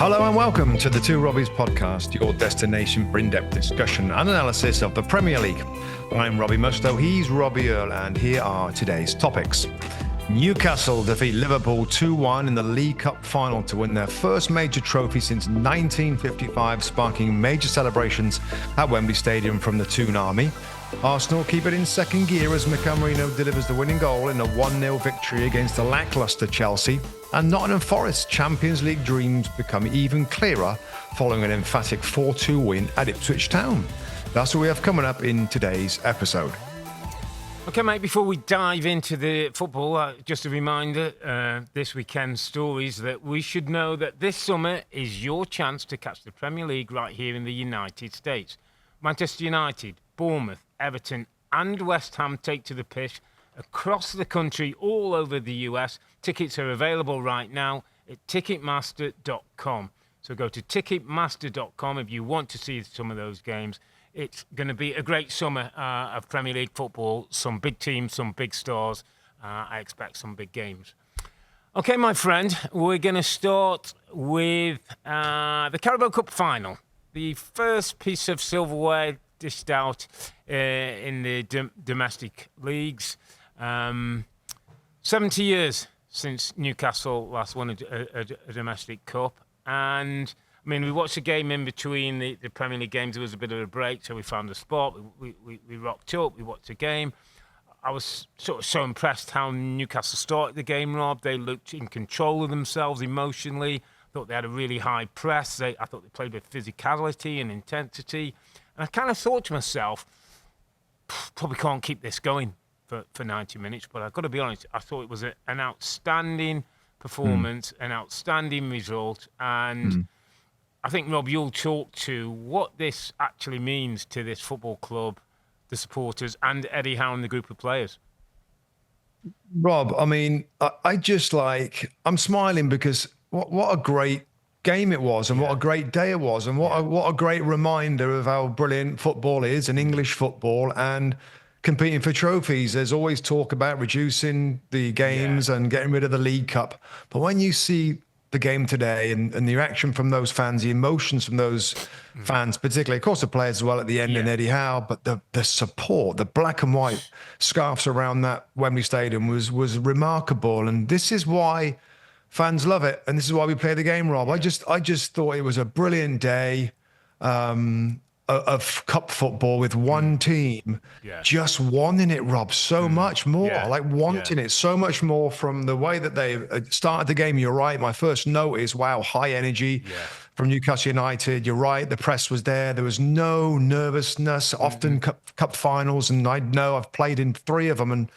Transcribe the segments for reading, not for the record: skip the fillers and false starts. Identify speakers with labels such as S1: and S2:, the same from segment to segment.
S1: Hello and welcome to the Two Robbies podcast, your destination for in-depth discussion and analysis of the Premier League. I'm Robbie Mustoe, he's Robbie Earle, and here are today's topics. Newcastle defeat Liverpool 2-1 in the League Cup final to win their first major trophy since 1955, sparking major celebrations at Wembley Stadium from the Toon Army. Arsenal keep it in second gear as Mikel Merino delivers the winning goal in a 1-0 victory against the lackluster Chelsea. And Nottingham Forest's Champions League dreams become even clearer following an emphatic 4-2 win at Ipswich Town. That's what we have coming up in today's episode.
S2: Okay, mate, before we dive into the football, just a reminder, this weekend's stories that we should know that this summer is your chance to catch the Premier League right here in the United States. Manchester United, Bournemouth, Everton and West Ham take to the pitch across the country, all over the US. Tickets are available right now at Ticketmaster.com. So go to Ticketmaster.com if you want to see some of those games. It's going to be a great summer of Premier League football. Some big teams, some big stars. I expect some big games. Okay, my friend, we're going to start with the Carabao Cup final. The first piece of silverware dished out in the domestic leagues. 70 years since Newcastle last won a domestic cup. And, I mean, we watched a game in between the Premier League games. There was a bit of a break, so we found a spot. We rocked up. We watched a game. I was sort of so impressed how Newcastle started the game, Rob. They looked in control of themselves emotionally. Thought they had a really high press. I thought they played with physicality and intensity. And I kind of thought to myself, probably can't keep this going for 90 minutes. But I've got to be honest, I thought it was an outstanding performance, an outstanding result. And I think, Rob, you'll talk to what this actually means to this football club, the supporters, and Eddie Howe and the group of players.
S1: Rob, I mean, I'm smiling because what a great game it was, and what a great day it was, and what a great reminder of how brilliant football is, and English football, and competing for trophies. There's always talk about reducing the games and getting rid of the League Cup. But when you see the game today and the reaction from those fans, the emotions from those fans, particularly, of course, the players as well at the end and Eddie Howe, but the support, the black and white scarves around that Wembley Stadium was remarkable. And this is why fans love it, and this is why we play the game, Rob. I just thought it was a brilliant day of cup football with one team just wanting it, Rob, so much more, wanting it so much more from the way that they started the game. You're right. My first note is, wow, high energy from Newcastle United. You're right. The press was there. There was no nervousness. Often cup finals, and I know I've played in 3 of them and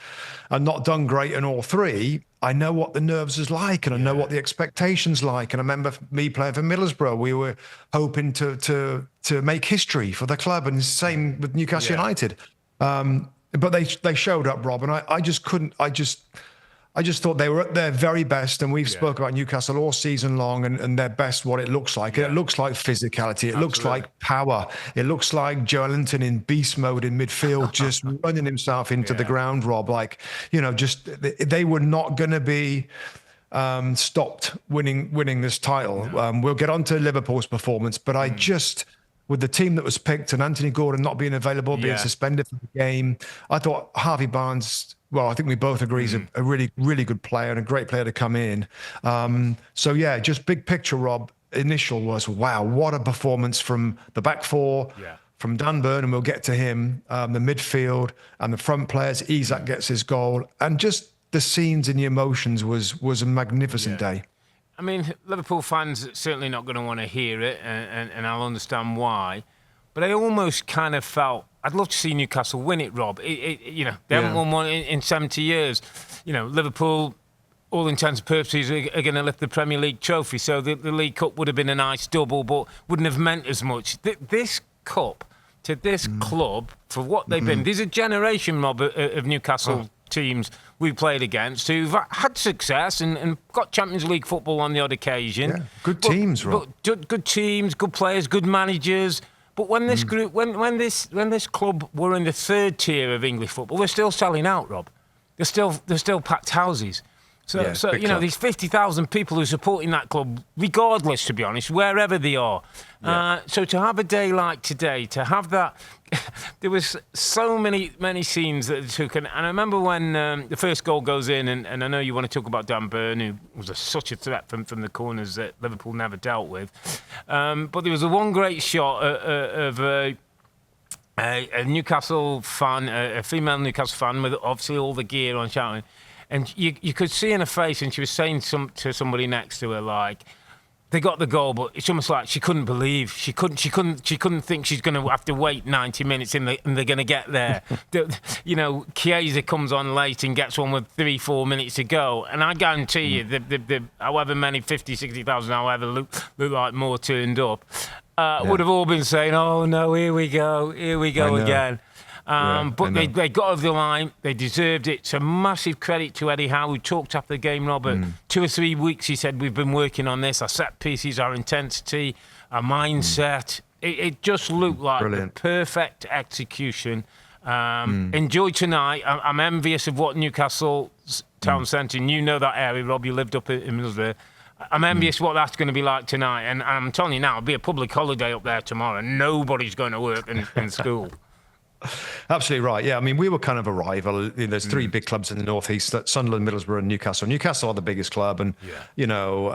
S1: not done great in all 3. I know what the nerves is like, and I know what the expectations like. And I remember me playing for Middlesbrough, we were hoping to make history for the club, and same with Newcastle United. But they showed up, Rob, and I just couldn't. I just thought they were at their very best, and we've spoke about Newcastle all season long, and their best, what it looks like. It looks like physicality. It looks like power. It looks like Joelinton in beast mode in midfield, just running himself into the ground, Rob. Like, just they were not going to be stopped winning this title. We'll get on to Liverpool's performance, but I just, with the team that was picked and Anthony Gordon not being available, being suspended from the game, I thought Harvey Barnes, well, I think we both agree he's a really, really good player and a great player to come in. Just big picture, Rob, initial was, wow, what a performance from the back 4, from Dan Burn, and we'll get to him, the midfield and the front players. Isak gets his goal, and just the scenes and the emotions was a magnificent day.
S2: I mean, Liverpool fans are certainly not going to want to hear it, and I'll understand why. But I almost kind of felt, I'd love to see Newcastle win it, Rob. They haven't won one in 70 years. Liverpool, all intents and purposes, are going to lift the Premier League trophy. So the League Cup would have been a nice double, but wouldn't have meant as much. This cup to this club, for what they've been, there's a generation, Rob, of Newcastle teams we played against who've had success and got Champions League football on the odd occasion.
S1: Yeah, good teams, Rob.
S2: Good teams, good players, good managers. But when this group, when this club were in the 3rd tier of English football, they're still selling out, Rob. They're still packed houses. So you know, these 50,000 people who are supporting that club, regardless, to be honest, wherever they are. So to have a day like today, to have that, there was so many scenes that it took. And I remember when the first goal goes in, and I know you want to talk about Dan Burn, who was such a threat from the corners that Liverpool never dealt with. But there was a one great shot of a Newcastle fan, a female Newcastle fan with obviously all the gear on, shouting. And you could see in her face, and she was saying to somebody next to her, like, they got the goal, but it's almost like she couldn't believe. She couldn't think she's going to have to wait 90 minutes and they're going to get there. You know, Chiesa comes on late and gets one with 3-4 minutes to go. And I guarantee you, the however many 50, 60,000, however look like more turned up, would have all been saying, oh no, here we go again. But they got over the line. They deserved it. It's a massive credit to Eddie Howe, who talked after the game, Robert. 2 or 3 weeks, he said, we've been working on this, our set pieces, our intensity, our mindset. It just looked like the perfect execution. Enjoy tonight. I'm envious of what Newcastle Town Centre, and you know that area, Rob, you lived up in Middlesbrough. I'm envious what that's going to be like tonight. And I'm telling you now, it'll be a public holiday up there tomorrow. Nobody's going to work in school.
S1: Absolutely right. Yeah, I mean, we were kind of a rival. There's 3 big clubs in the northeast: Sunderland, Middlesbrough, and Newcastle. Newcastle are the biggest club, and you know,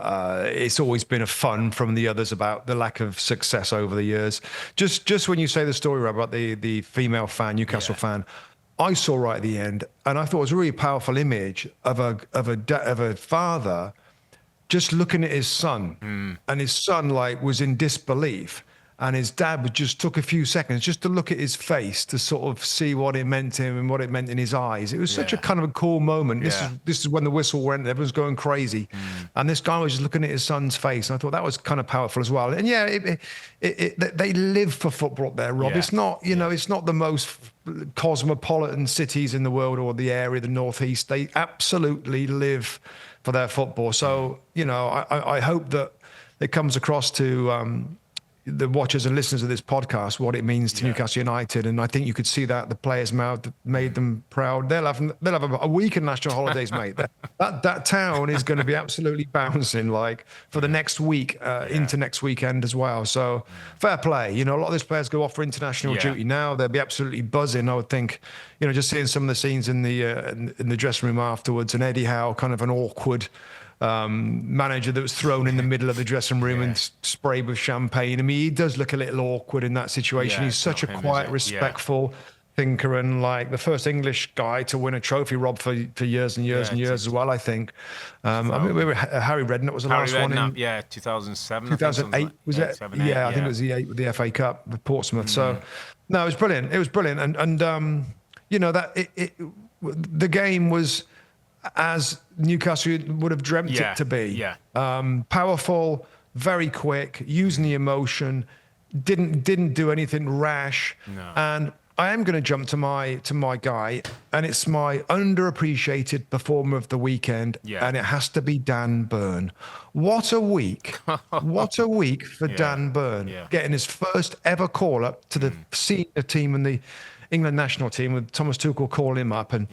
S1: it's always been a fun from the others about the lack of success over the years. Just when you say the story about the female fan, Newcastle fan, I saw right at the end, and I thought it was a really powerful image of a father just looking at his son, and his son was in disbelief. And his dad just took a few seconds just to look at his face to sort of see what it meant to him and what it meant in his eyes. It was such a kind of a cool moment. This is when the whistle went, everyone's going crazy. And this guy was just looking at his son's face. And I thought that was kind of powerful as well. And they live for football up there, Rob. It's not, it's not the most cosmopolitan cities in the world or the area, the northeast. They absolutely live for their football. So, I hope that it comes across to the watchers and listeners of this podcast what it means to Newcastle United, and I think you could see that the players' mouth made them proud. They'll have a week of national holidays, mate. That town is going to be absolutely bouncing for the next week into next weekend as well. So fair play. A lot of these players go off for international duty now. They'll be absolutely buzzing, I would think. Just seeing some of the scenes in the dressing room afterwards, and Eddie Howe, kind of an awkward manager that was thrown in the middle of the dressing room and sprayed with champagne. I mean, he does look a little awkward in that situation. He's such a quiet, respectful thinker, and the first English guy to win a trophy, Rob, for years and years and years as well, I think. I mean, we were Harry Redknapp was the last one in
S2: 2007.
S1: 2008 was it? I think it was the 8 with the FA Cup with Portsmouth. So no, it was brilliant. It was brilliant, and the game was as Newcastle would have dreamt it to be. Powerful, very quick, using the emotion, didn't do anything rash. No. And I am going to jump to my guy, and it's my underappreciated performer of the weekend, and it has to be Dan Burn. What a week. What a week for Dan Burn, getting his first ever call-up to the senior team and the England national team, with Thomas Tuchel calling him up, and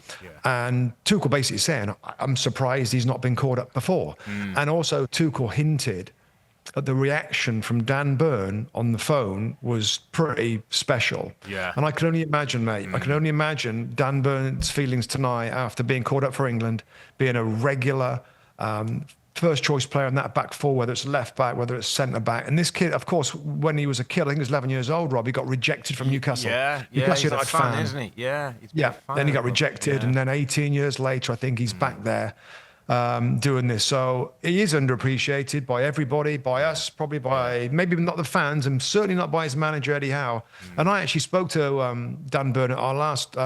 S1: Tuchel basically saying, I'm surprised he's not been called up before. And also Tuchel hinted that the reaction from Dan Burn on the phone was pretty special. And I can only imagine, mate, I can only imagine Dan Burn's feelings tonight after being called up for England, being a regular first choice player in that back four, whether it's left back, whether it's centre back. And this kid, of course, when he was a kid, I think he was 11 years old, Rob, he got rejected from Newcastle.
S2: He's a fan, isn't he?
S1: Then he got rejected, and then 18 years later, I think he's back there doing this. So he is underappreciated by everybody, by us, probably by maybe not the fans, and certainly not by his manager, Eddie Howe. And I actually spoke to Dan Burn at our last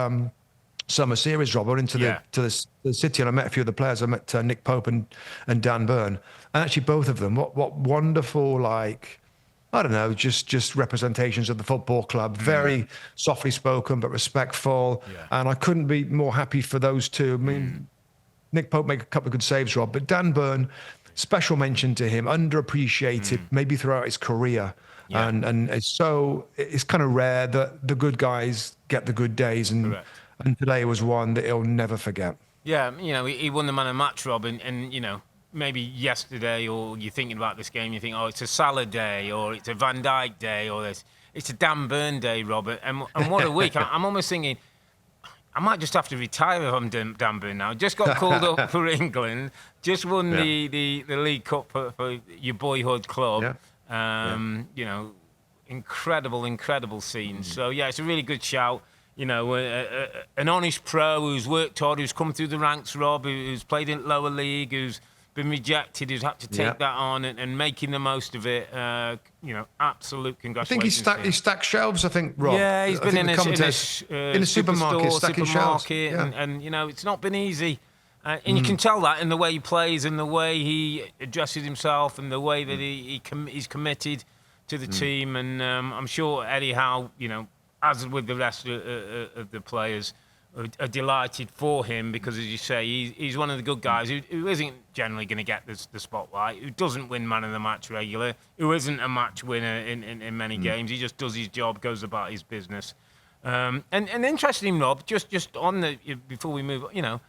S1: summer series, Rob. I went into the city, and I met a few of the players. I met Nick Pope and Dan Burn, and actually both of them. What wonderful, I don't know, just representations of the football club. Very softly spoken but respectful, and I couldn't be more happy for those two. I mean, Nick Pope made a couple of good saves, Rob, but Dan Burn, special mention to him, underappreciated maybe throughout his career. And it's kind of rare that the good guys get the good days, and today was one that he'll never forget.
S2: Yeah, he won the man of match, Rob, and maybe yesterday, or you're thinking about this game, you think, oh, it's a Salah day, or it's a Van Dijk day, or it's a Dan Burn day, Robert. And what a week. I'm almost thinking, I might just have to retire if I'm Dan Burn now. Just got called up for England, just won the League Cup for your boyhood club. Yeah. Incredible scenes. So, yeah, it's a really good shout. An honest pro who's worked hard, who's come through the ranks, Rob, who's played in lower league, who's been rejected, who's had to take that on and making the most of it. Absolute congratulations.
S1: I think he stacked shelves, I think, Rob.
S2: Yeah, he's been in a
S1: supermarket, stacking shelves.
S2: And it's not been easy. And you can tell that in the way he plays and the way he addresses himself and the way that he's committed to the team. And I'm sure Eddie Howe, as with the rest of the players, are delighted for him because, as you say, he's one of the good guys who isn't generally going to get the spotlight, who doesn't win man of the match regular, who isn't a match winner in many games. He just does his job, goes about his business. And interesting, Rob, just on before we move on,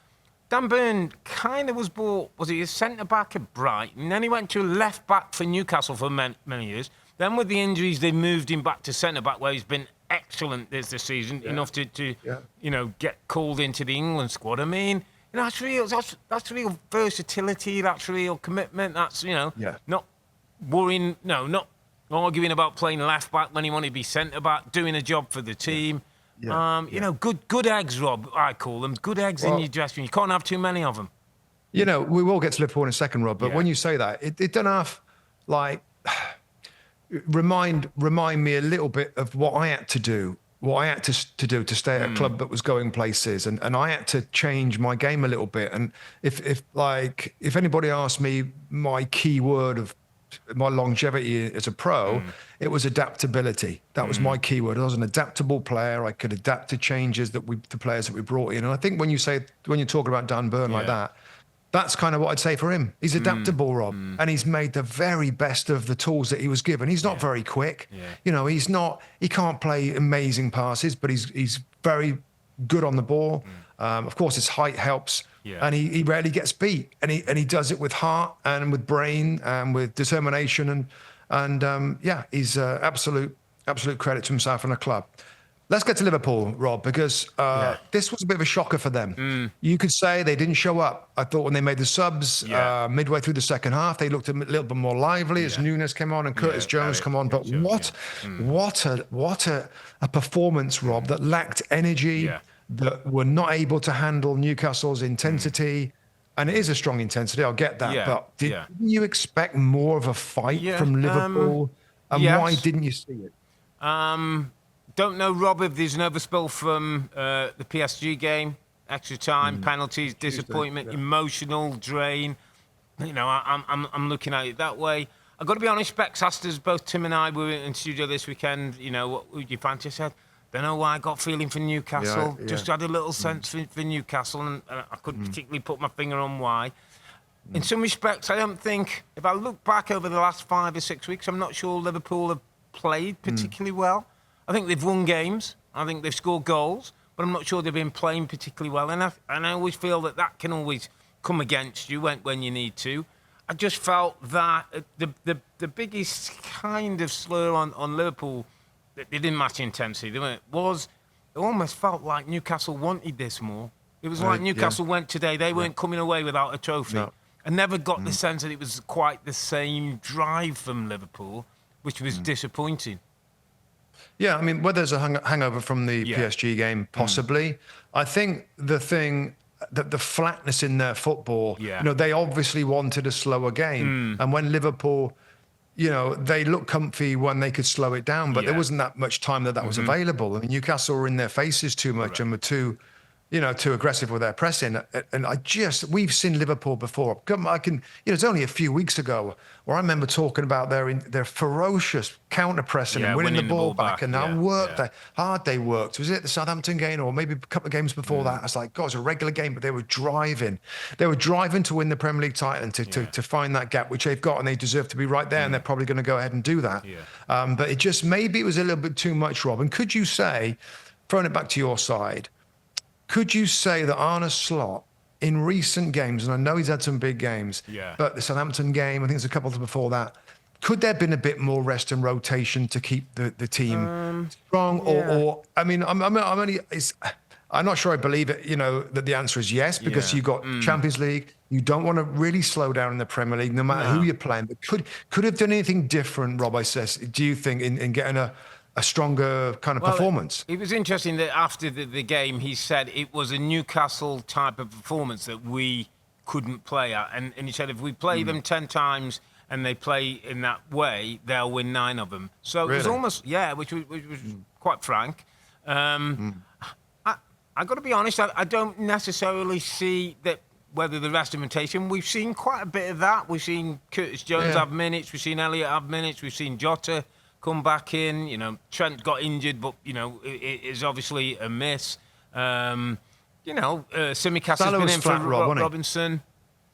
S2: Dan Burn kind of was he a centre-back at Brighton, and then he went to a left-back for Newcastle for many years. Then with the injuries, they moved him back to centre-back, where he's been excellent this season, enough to get called into the England squad. I mean, that's real versatility, that's real commitment, that's, not worrying, not arguing about playing left-back when he wanted to be centre-back, doing a job for the team. Good eggs, Rob, I call them. Good eggs in your dressing room. You can't have too many of them.
S1: We will get to Liverpool in a second, Rob, but when you say that, it don't have, remind me a little bit of what I had to do, to stay at a club that was going places, and I had to change my game a little bit. And if anybody asked me my key word of my longevity as a pro, it was adaptability. That was my key word. I was an adaptable player. I could adapt to changes the players that we brought in. And I think when you're talking about Dan Burn like that, that's kind of what I'd say for him. He's adaptable, Rob, and he's made the very best of the tools that he was given. He's not very quick. He can't play amazing passes, but he's very good on the ball. Of course, his height helps. And he rarely gets beat, and he does it with heart and with brain and with determination, and he's absolute credit to himself and the club. Let's get to Liverpool, Rob, because this was a bit of a shocker for them. You could say they didn't show up. I thought when they made the subs midway through the second half, they looked a little bit more lively as Nunes came on and Curtis Jones come on. But what a performance, Rob, that lacked energy. That were not able to handle Newcastle's intensity. And it is a strong intensity, I'll get that. But didn't you expect more of a fight from Liverpool? And why didn't you see it?
S2: Don't know, Rob, if there's an overspill from the PSG game. Extra time, penalties, disappointment, emotional drain. I'm looking at it that way. I've got to be honest, Bex asked us, both Tim and I were in studio this weekend, what would you fancy? I said, don't know why I got feeling for Newcastle. Just had a little sense for Newcastle, and I couldn't particularly put my finger on why. In some respects, I don't think, if I look back over the last 5 or 6 weeks, I'm not sure Liverpool have played particularly well. I think they've won games. I think they've scored goals, but I'm not sure they've been playing particularly well. And I always feel that can always come against you when you need to. I just felt that the biggest kind of slur on Liverpool, they didn't match intensity. It almost felt like Newcastle wanted this more. It was like Newcastle went today. They weren't coming away without a trophy. No. I never got the sense that it was quite the same drive from Liverpool, which was disappointing.
S1: Yeah, I mean, whether there's a hangover from the PSG game, possibly. I think the thing, that the flatness in their football, they obviously wanted a slower game. And when Liverpool... they looked comfy when they could slow it down, but there wasn't that much time that was available. I mean, Newcastle were in their faces too much and were too aggressive with their pressing. And we've seen Liverpool before. It's only a few weeks ago where I remember talking about their ferocious counter pressing and winning the ball back and how hard they worked. Was it the Southampton game or maybe a couple of games before that? I was like, God, it was a regular game, but they were driving. They were driving to win the Premier League title and to find that gap, which they've got, and they deserve to be right there, and they're probably going to go ahead and do that. But maybe it was a little bit too much, Rob. And could you say, throwing it back to your side, could you say that Arne Slot in recent games, and I know he's had some big games,
S2: Yeah.
S1: but the Southampton game, I think there's a couple before that. Could there have been a bit more rest and rotation to keep the team strong? Or I mean, I'm only. I'm not sure I believe it. That the answer is yes, because you've got Champions League. You don't want to really slow down in the Premier League, no matter who you're playing. But could have done anything different, Rob? I says, do you think in getting a stronger kind of performance?
S2: It was interesting that after the game, he said it was a Newcastle type of performance that we couldn't play at, and he said if we play them 10 times. And they play in that way, they'll win 9 of them. So it was almost, which was quite frank. I got to be honest, I don't necessarily see that whether the rest of rotation. We've seen quite a bit of that. We've seen Curtis Jones have minutes. We've seen Elliott have minutes. We've seen Jota come back in. Trent got injured, but, it is obviously a miss. Simicast has been in for Robinson.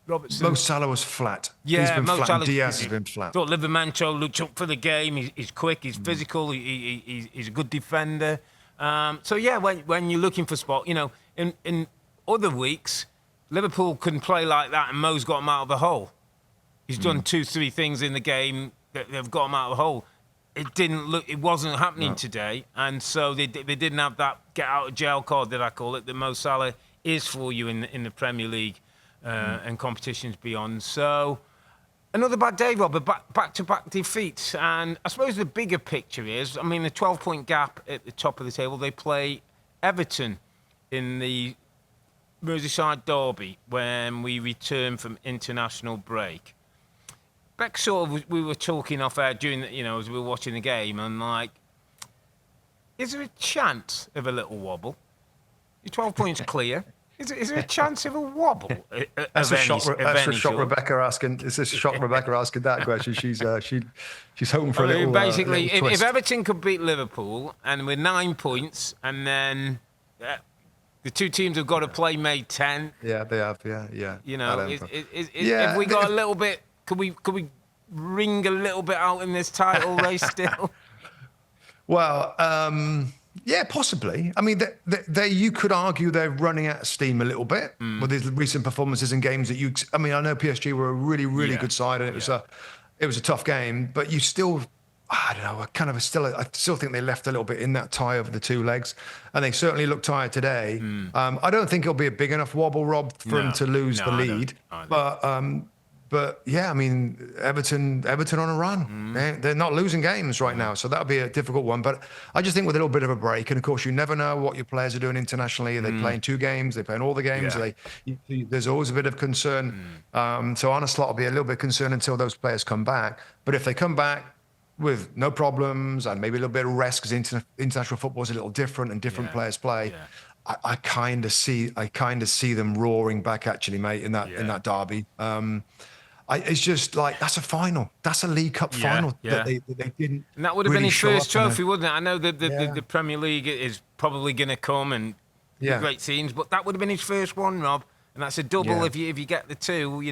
S1: Mo Salah was flat.
S2: Yeah,
S1: he's been
S2: Mo
S1: flat.
S2: Salah,
S1: Diaz has been flat.
S2: Thought Livermancho looked up for the game. He's quick. He's physical. He's a good defender. When you're looking for spot, in other weeks, Liverpool couldn't play like that, and Mo's got him out of the hole. He's done 2-3 things in the game that have got him out of the hole. It wasn't happening today, and so they didn't have that get out of jail card that I call it. That Mo Salah is for you in the Premier League. And competitions beyond. So, another bad day, Robert, back-to-back defeats. And I suppose the bigger picture is, the 12-point gap at the top of the table, they play Everton in the Merseyside derby when we return from international break. Beck we were talking off air during, as we were watching the game, and is there a chance of a little wobble? Your 12 points clear. Is there a chance of a wobble?
S1: That's a shock. Rebecca asking. Is this a shock? Rebecca asking that question. She's hoping for a little.
S2: Basically,
S1: little
S2: if Everton could beat Liverpool and with 9 points, and then the two teams have got to play May 10th.
S1: Yeah, they have. Yeah.
S2: Have we got a little bit? Could we ring a little bit out in this title race still?
S1: Well. Yeah, possibly. You could argue they're running out of steam a little bit with these recent performances in games that I know PSG were a really, really good side, and it was a tough game, but you still, I don't know, I still think they left a little bit in that tie over the 2 legs, and they certainly look tired today. I don't think it'll be a big enough wobble, Rob, for him to lose the lead, But yeah, Everton on a run. They're not losing games right now, so that'll be a difficult one. But I just think with a little bit of a break, and of course you never know what your players are doing internationally. Are they playing 2 games? Are they playing all the games? There's always a bit of concern. So Arne Slot will be a little bit concerned until those players come back. But if they come back with no problems and maybe a little bit of rest, because international football is a little different and different players play. I kind of see them roaring back, actually, mate, in that derby. It's just that's a final. That's a League Cup final that they didn't.
S2: And that would have been his first trophy, wouldn't it? I know the Premier League is probably going to come and great teams, but that would have been his first one, Rob. And that's a double if you get the 2.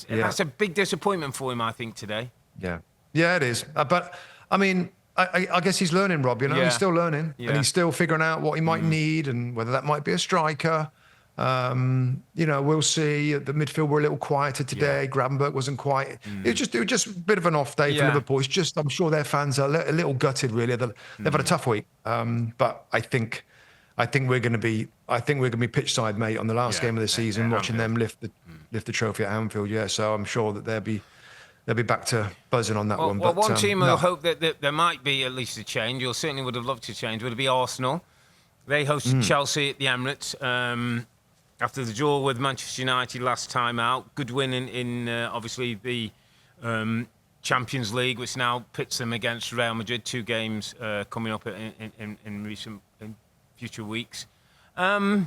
S2: That's a big disappointment for him, I think, today.
S1: Yeah, it is. But I guess he's learning, Rob. He's still learning, and he's still figuring out what he might need, and whether that might be a striker. We'll see. The midfield were a little quieter today. Gravenberch wasn't quite. It was just a bit of an off day for Liverpool. It's just, I'm sure their fans are a little gutted. Really, they've had a tough week. But I think we're going to be pitch side, mate, on the last game of the season, watching them lift the trophy at Anfield. Yeah, so I'm sure that they'll be back to buzzing on that one.
S2: But one team will hope that there might be at least a change, or certainly would have loved to change, would be Arsenal. They hosted Chelsea at the Emirates. After the draw with Manchester United last time out, good win in obviously the Champions League, which now pits them against Real Madrid. 2 games coming up in future weeks. Mikel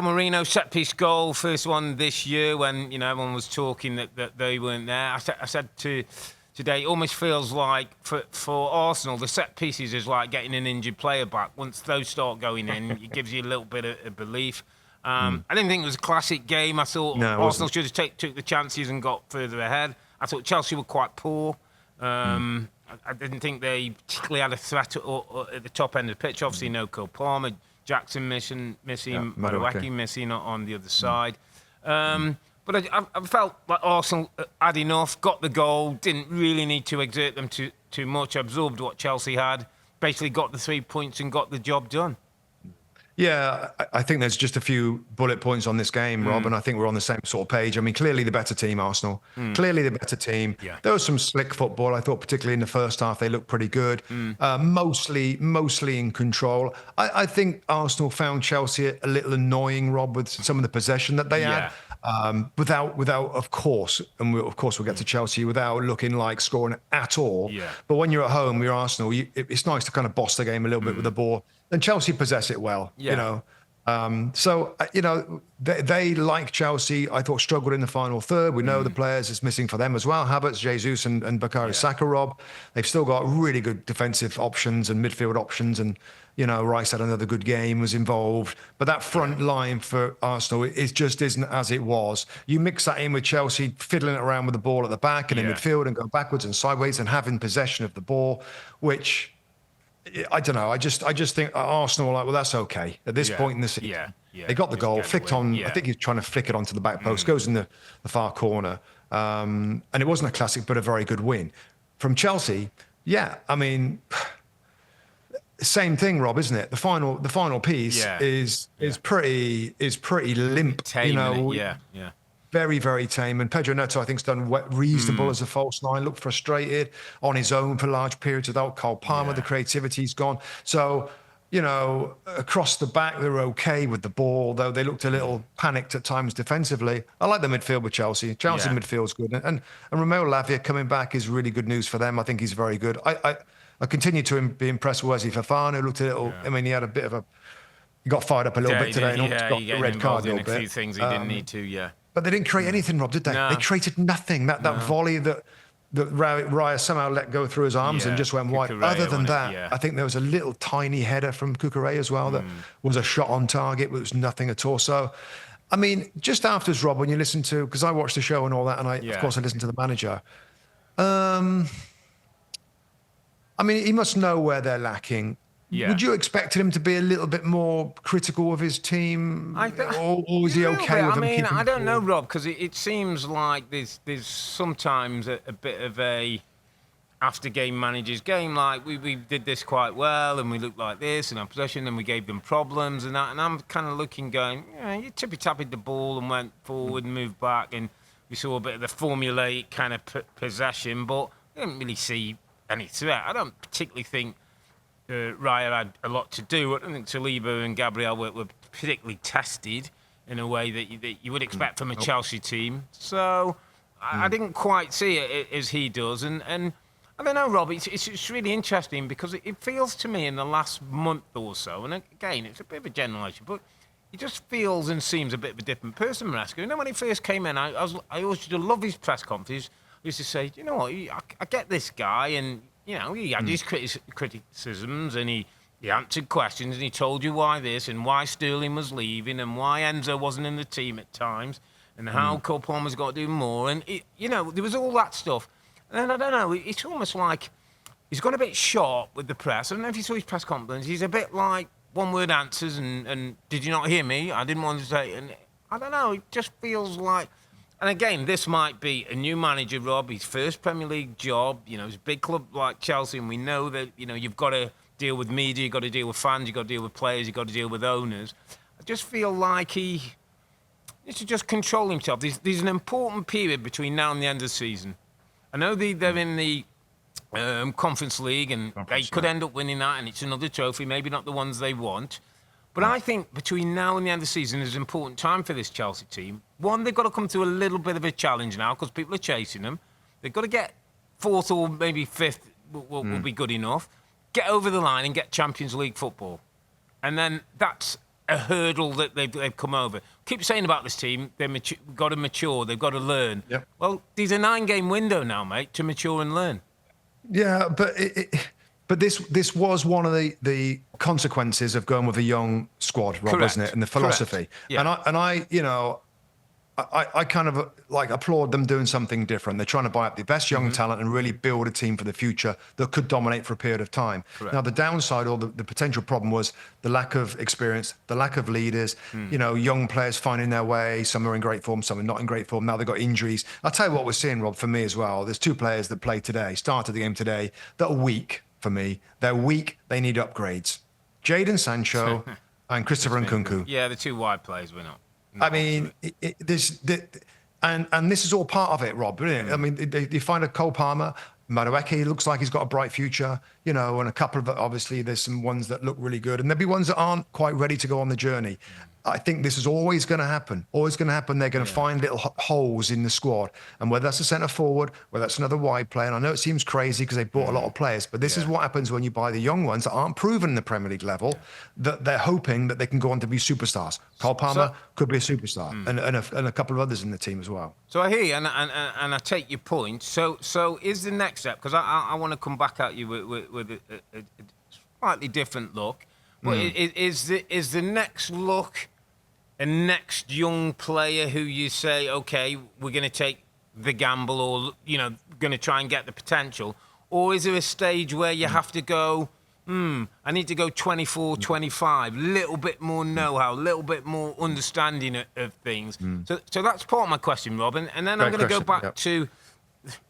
S2: Merino set-piece goal, first one this year when everyone was talking that they weren't there. I said today, it almost feels like for Arsenal, the set pieces is like getting an injured player back. Once those start going in, it gives you a little bit of belief. I didn't think it was a classic game. I thought Arsenal should have took the chances and got further ahead. I thought Chelsea were quite poor. I didn't think they particularly had a threat at the top end of the pitch. Obviously, no Cole Palmer. Jackson missing,
S1: Madueke.
S2: Madueke missing on the other side. But I felt like Arsenal had enough, got the goal, didn't really need to exert them too much, absorbed what Chelsea had, basically got the 3 points and got the job done.
S1: Yeah, I think there's just a few bullet points on this game, Rob, and I think we're on the same sort of page. I mean, clearly the better team, Arsenal. Clearly the better team.
S2: Yeah.
S1: There was some slick football. I thought, particularly in the first half, they looked pretty good. Mostly in control. I think Arsenal found Chelsea a little annoying, Rob, with some of the possession that they had. Without, of course, and we'll get to Chelsea, without looking like scoring at all.
S2: Yeah.
S1: But when you're at home, you're Arsenal, it's nice to kind of boss the game a little bit with the ball. And Chelsea possess it well, you know. They like Chelsea, I thought, struggled in the final third. We know the players is missing for them as well. Havertz, Jesus, and Bukayo Saka, Rob. They've still got really good defensive options and midfield options. And, Rice had another good game, was involved. But that front line for Arsenal just isn't as it was. You mix that in with Chelsea fiddling around with the ball at the back and in midfield and go backwards and sideways and having possession of the ball, which... I don't know. I just think Arsenal are like, well, that's okay at this point in the season. They got the goal, flicked on. I think he's trying to flick it onto the back post, goes in the far corner, and it wasn't a classic, but a very good win from Chelsea. Yeah, I mean, same thing, Rob, isn't it? The final piece is pretty limp.
S2: Tame,
S1: Very, very tame. And Pedro Neto, I think, has done reasonable as a false nine, looked frustrated on his own for large periods without Cole Palmer. The creativity's gone. So, across the back, they're okay with the ball, though they looked a little panicked at times defensively. I like the midfield with Chelsea. Chelsea midfield's good. And Romeo Lavia coming back is really good news for them. I think he's very good. I continue to be impressed with Wesley Fofana, who looked a little, I mean, he had a bit of a, he got fired up a little bit today and almost got the red card a little bit.
S2: A few things he didn't need to,
S1: But they didn't create anything, Rob, did they?
S2: No.
S1: They created nothing. That volley that Raya somehow let go through his arms and just went wide. Other than that, I think there was a little tiny header from Cucurella as well that was a shot on target, but it was nothing at all. So, I mean, just afterwards, Rob, when you listen to, because I watched the show and all that, and of course I listened to the manager. I mean, he must know where they're lacking. Yeah. Would you expect him to be a little bit more critical of his team, or is he okay with them?
S2: I mean, I don't know, Rob, because it seems like there's sometimes a bit of a after-game manager's game. Like we did this quite well, and we looked like this, and our possession, and we gave them problems, and that. And I'm kind of looking, going, you tippy-tapped the ball and went forward and moved back, and we saw a bit of the formulaic kind of possession, but I didn't really see any threat. I don't particularly think Raya had a lot to do. I don't think Saliba and Gabriel were particularly tested in a way that you would expect from a Chelsea team. So I didn't quite see it as he does. And I don't know, Rob, it's really interesting because it feels to me in the last month or so, and again, it's a bit of a generalisation, but he just feels and seems a bit of a different person, Maresca. When he first came in, I always used to love his press conferences. I used to say, you know what, I get this guy, and he had his criticisms, and he answered questions, and he told you why this and why Sterling was leaving and why Enzo wasn't in the team at times and how Cole Palmer's got to do more. And, there was all that stuff. And I don't know, it's almost like he's gone a bit sharp with the press. I don't know if you saw his press conference. He's a bit like one-word answers and did you not hear me? I didn't want to say. And I don't know, it just feels like... And again, this might be a new manager, Rob, his first Premier League job. It's a big club like Chelsea, and we know that, you've got to deal with media, you've got to deal with fans, you've got to deal with players, you've got to deal with owners. I just feel like he needs to just control himself. There's an important period between now and the end of the season. I know they're in the Conference League, and they could end up winning that, and it's another trophy, maybe not the ones they want. But I think between now and the end of the season is an important time for this Chelsea team. One, they've got to come through a little bit of a challenge now because people are chasing them. They've got to get fourth or maybe fifth will be good enough. Get over the line and get Champions League football. And then that's a hurdle that they've come over. Keep saying about this team, they've got to mature, they've got to learn. Yep. Well, there's a 9-game window now, mate, to mature and learn.
S1: Yeah, but this was one of the consequences of going with a young squad, Rob, wasn't it? And the philosophy. Yeah. And I I kind of like applaud them doing something different. They're trying to buy up the best young talent and really build a team for the future that could dominate for a period of time.
S2: Correct.
S1: Now, the downside or the potential problem was the lack of experience, the lack of leaders, young players finding their way. Some are in great form, some are not in great form. Now they've got injuries. I'll tell you what we're seeing, Rob, for me as well. There's 2 players that played today, started the game today, that are weak for me. They're weak. They need upgrades. Jadon Sancho and Christopher Nkunku.
S2: Yeah, the 2 wide players were not.
S1: I mean, and this is all part of it, Rob. Isn't it? I mean, you find a Cole Palmer, Madueke looks like he's got a bright future, and a couple of, obviously, there's some ones that look really good, and there'll be ones that aren't quite ready to go on the journey. I think this is always going to happen. Always going to happen. They're going to find little holes in the squad, and whether that's a centre forward, whether that's another wide player. And I know it seems crazy because they bought a lot of players, but this is what happens when you buy the young ones that aren't proven in the Premier League level. That they're hoping that they can go on to be superstars. Cole Palmer could be a superstar, and a couple of others in the team as well.
S2: So I hear you, and I take your point. So is the next step, because I want to come back at you with a slightly different look. But is the next look a next young player who you say, okay, we're going to take the gamble, or going to try and get the potential, or is there a stage where you have to go, I need to go 24, 25, little bit more know-how, a little bit more understanding of things. So that's part of my question, Rob, and then I'm going to go back to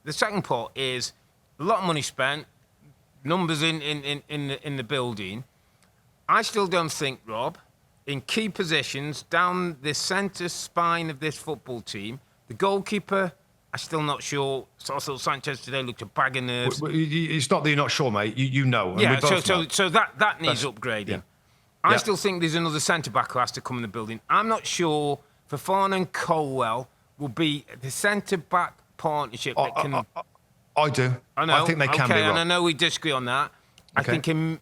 S2: the second part. Is a lot of money spent, numbers in the building. I still don't think, Rob, in key positions down the centre spine of this football team, the goalkeeper, I'm still not sure. So I thought Sanchez today looked a bag of nerves.
S1: It's not that you're not sure, mate. You know. And
S2: yeah,
S1: we both know.
S2: so that needs upgrading.
S1: Yeah.
S2: I still think there's another centre-back who has to come in the building. I'm not sure Fofana and Colwell will be the centre-back partnership that can...
S1: I do.
S2: I know.
S1: I think they can be,
S2: and I know we disagree on that. I think in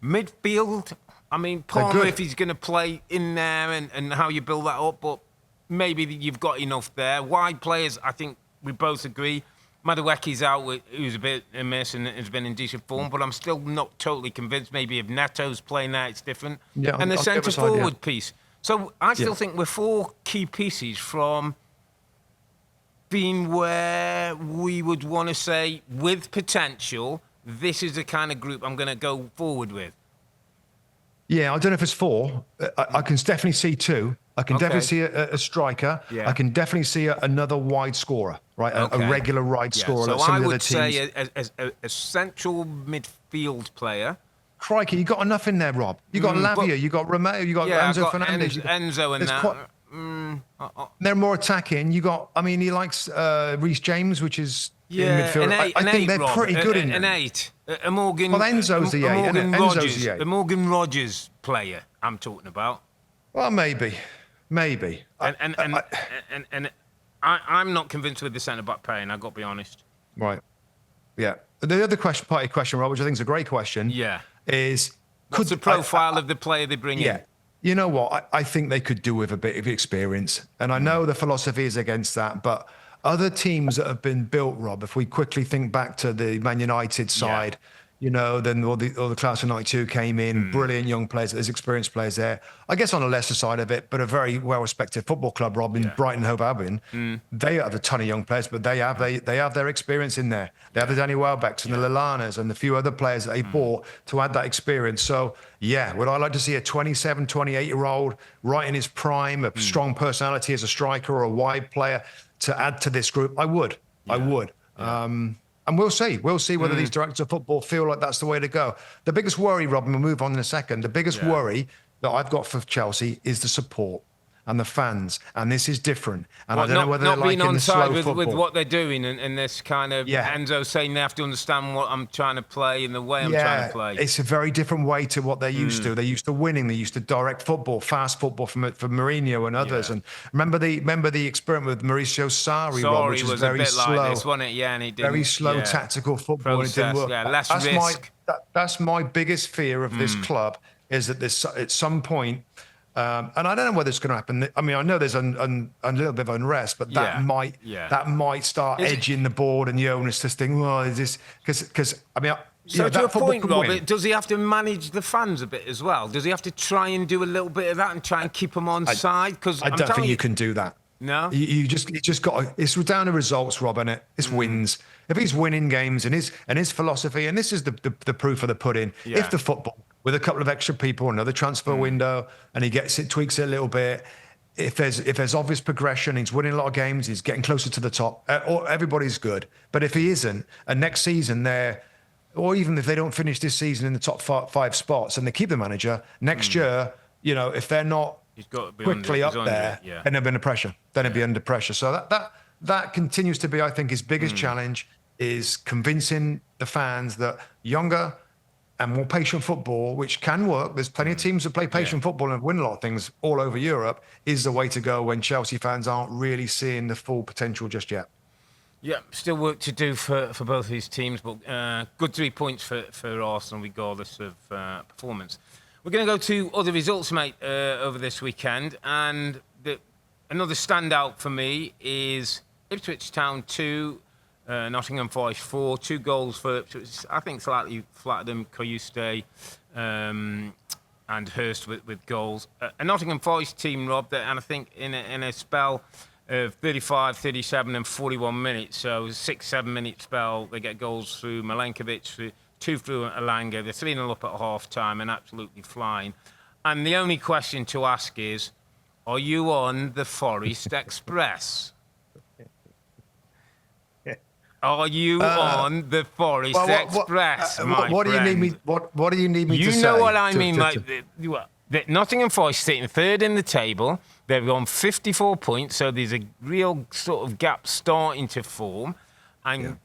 S2: midfield, I mean, Palmer, if he's going to play in there and how you build that up, but maybe you've got enough there. Wide players, I think we both agree. Madueke's out, who's a bit amiss and has been in decent form, but I'm still not totally convinced. Maybe if Neto's playing there, it's different.
S1: Yeah,
S2: and the centre-forward piece. So I still think we're 4 key pieces from being where we would want to say, with potential, this is the kind of group I'm going to go forward with.
S1: Yeah, I don't know if it's 4. I can definitely see 2. I can definitely see a striker.
S2: Yeah.
S1: I can definitely see another wide scorer, right? A regular wide scorer.
S2: So
S1: like some
S2: I
S1: of the
S2: would
S1: other teams.
S2: say a central midfield player.
S1: Crikey, you got enough in there, Rob. You got Lavia, you got Romeo, you got Enzo Fernandez.
S2: Enzo and that.
S1: They're more attacking. You got, I mean, he likes Reece James, which is in midfield. I think they're pretty good in
S2: an 8. A Morgan.
S1: Well, Enzo's the 8. Enzo's the 8.
S2: The Morgan Rogers player I'm talking about.
S1: Well, maybe.
S2: And I'm not convinced with the centre-back pairing, I've got to be honest.
S1: Right. Yeah. The other part of your question, Rob, which I think is a great question, is...
S2: What's the profile of the player they bring in?
S1: Yeah. You know what? I think they could do with a bit of experience. And I know the philosophy is against that, but other teams that have been built, Rob, if we quickly think back to the Man United side, then all the class of 92 came in, brilliant young players, there's experienced players there. I guess on the Leicester side of it, but a very well-respected football club, Rob, in Brighton, Hove Albion. They have a ton of young players, but they have their experience in there. They have the Danny Welbecks and the Lallanas and the few other players that they bought to add that experience. So, would I like to see a 27, 28-year-old right in his prime, a strong personality as a striker or a wide player to add to this group? I would. And we'll see. We'll see whether these directors of football feel like that's the way to go. The biggest worry, Rob, and we'll move on in a second, the biggest worry that I've got for Chelsea is the support and the fans. And this is different. And I don't know whether they're liking the slow football.
S2: With what they're doing and this kind of Enzo saying they have to understand what I'm trying to play and the way I'm trying to play.
S1: It's a very different way to what they're used to. They're used to winning. They used to direct football, fast football from Mourinho and others. And remember the experiment with Mauricio Sarri, Rob, which was very slow.
S2: Like this, wasn't it? Yeah, and he didn't.
S1: Very slow tactical football.
S2: Process,
S1: and it didn't work.
S2: Less risk.
S1: That's my biggest fear of this club, is that there's at some point. And I don't know whether it's going to happen. I mean, I know there's a little bit of unrest, but that might start edging the board and the owners to think, well, is this because I mean.
S2: So to a point, Robbie, does he have to manage the fans a bit as well? Does he have to try and do a little bit of that and try and keep them on side? Because
S1: I don't think you can do that.
S2: No?
S1: You just got to, it's down to results, Rob, and it's wins. If he's winning games and his philosophy, and this is the proof of the pudding.
S2: Yeah.
S1: If the football with a couple of extra people, another transfer window, and he tweaks it a little bit. If there's obvious progression, he's winning a lot of games, he's getting closer to the top. Or everybody's good. But if he isn't, and next season or even if they don't finish this season in the top five spots and they keep the manager next year, if they're not quickly up there, then they'll be under pressure. Then they'll be under pressure. So that continues to be, I think, his biggest challenge is convincing the fans that younger and more patient football, which can work. There's plenty of teams that play patient football and win a lot of things all over Europe, is the way to go when Chelsea fans aren't really seeing the full potential just yet.
S2: Yeah, still work to do for both these teams, but good 3 points for Arsenal regardless of performance. We're going to go to other results, mate, over this weekend. And another standout for me is Ipswich Town 2, Nottingham Forest 4. 2 goals for Ipswich. I think slightly flattered them, Koyuste and Hurst with goals. A Nottingham Forest team, Rob, and I think in a spell of 35, 37 and 41 minutes. So 6-7 minute spell, they get goals through Milenkovic, 2 through Alanga. They're 3-0 up at half-time and absolutely flying. And the only question to ask is, are you on the Forest Express? Are you on the Forest Express, my
S1: what do you need me? What do you need me to say?
S2: You know what I mean, like Nottingham Forest sitting third in the table. They've on 54 points, so there's a real sort of gap starting to form. And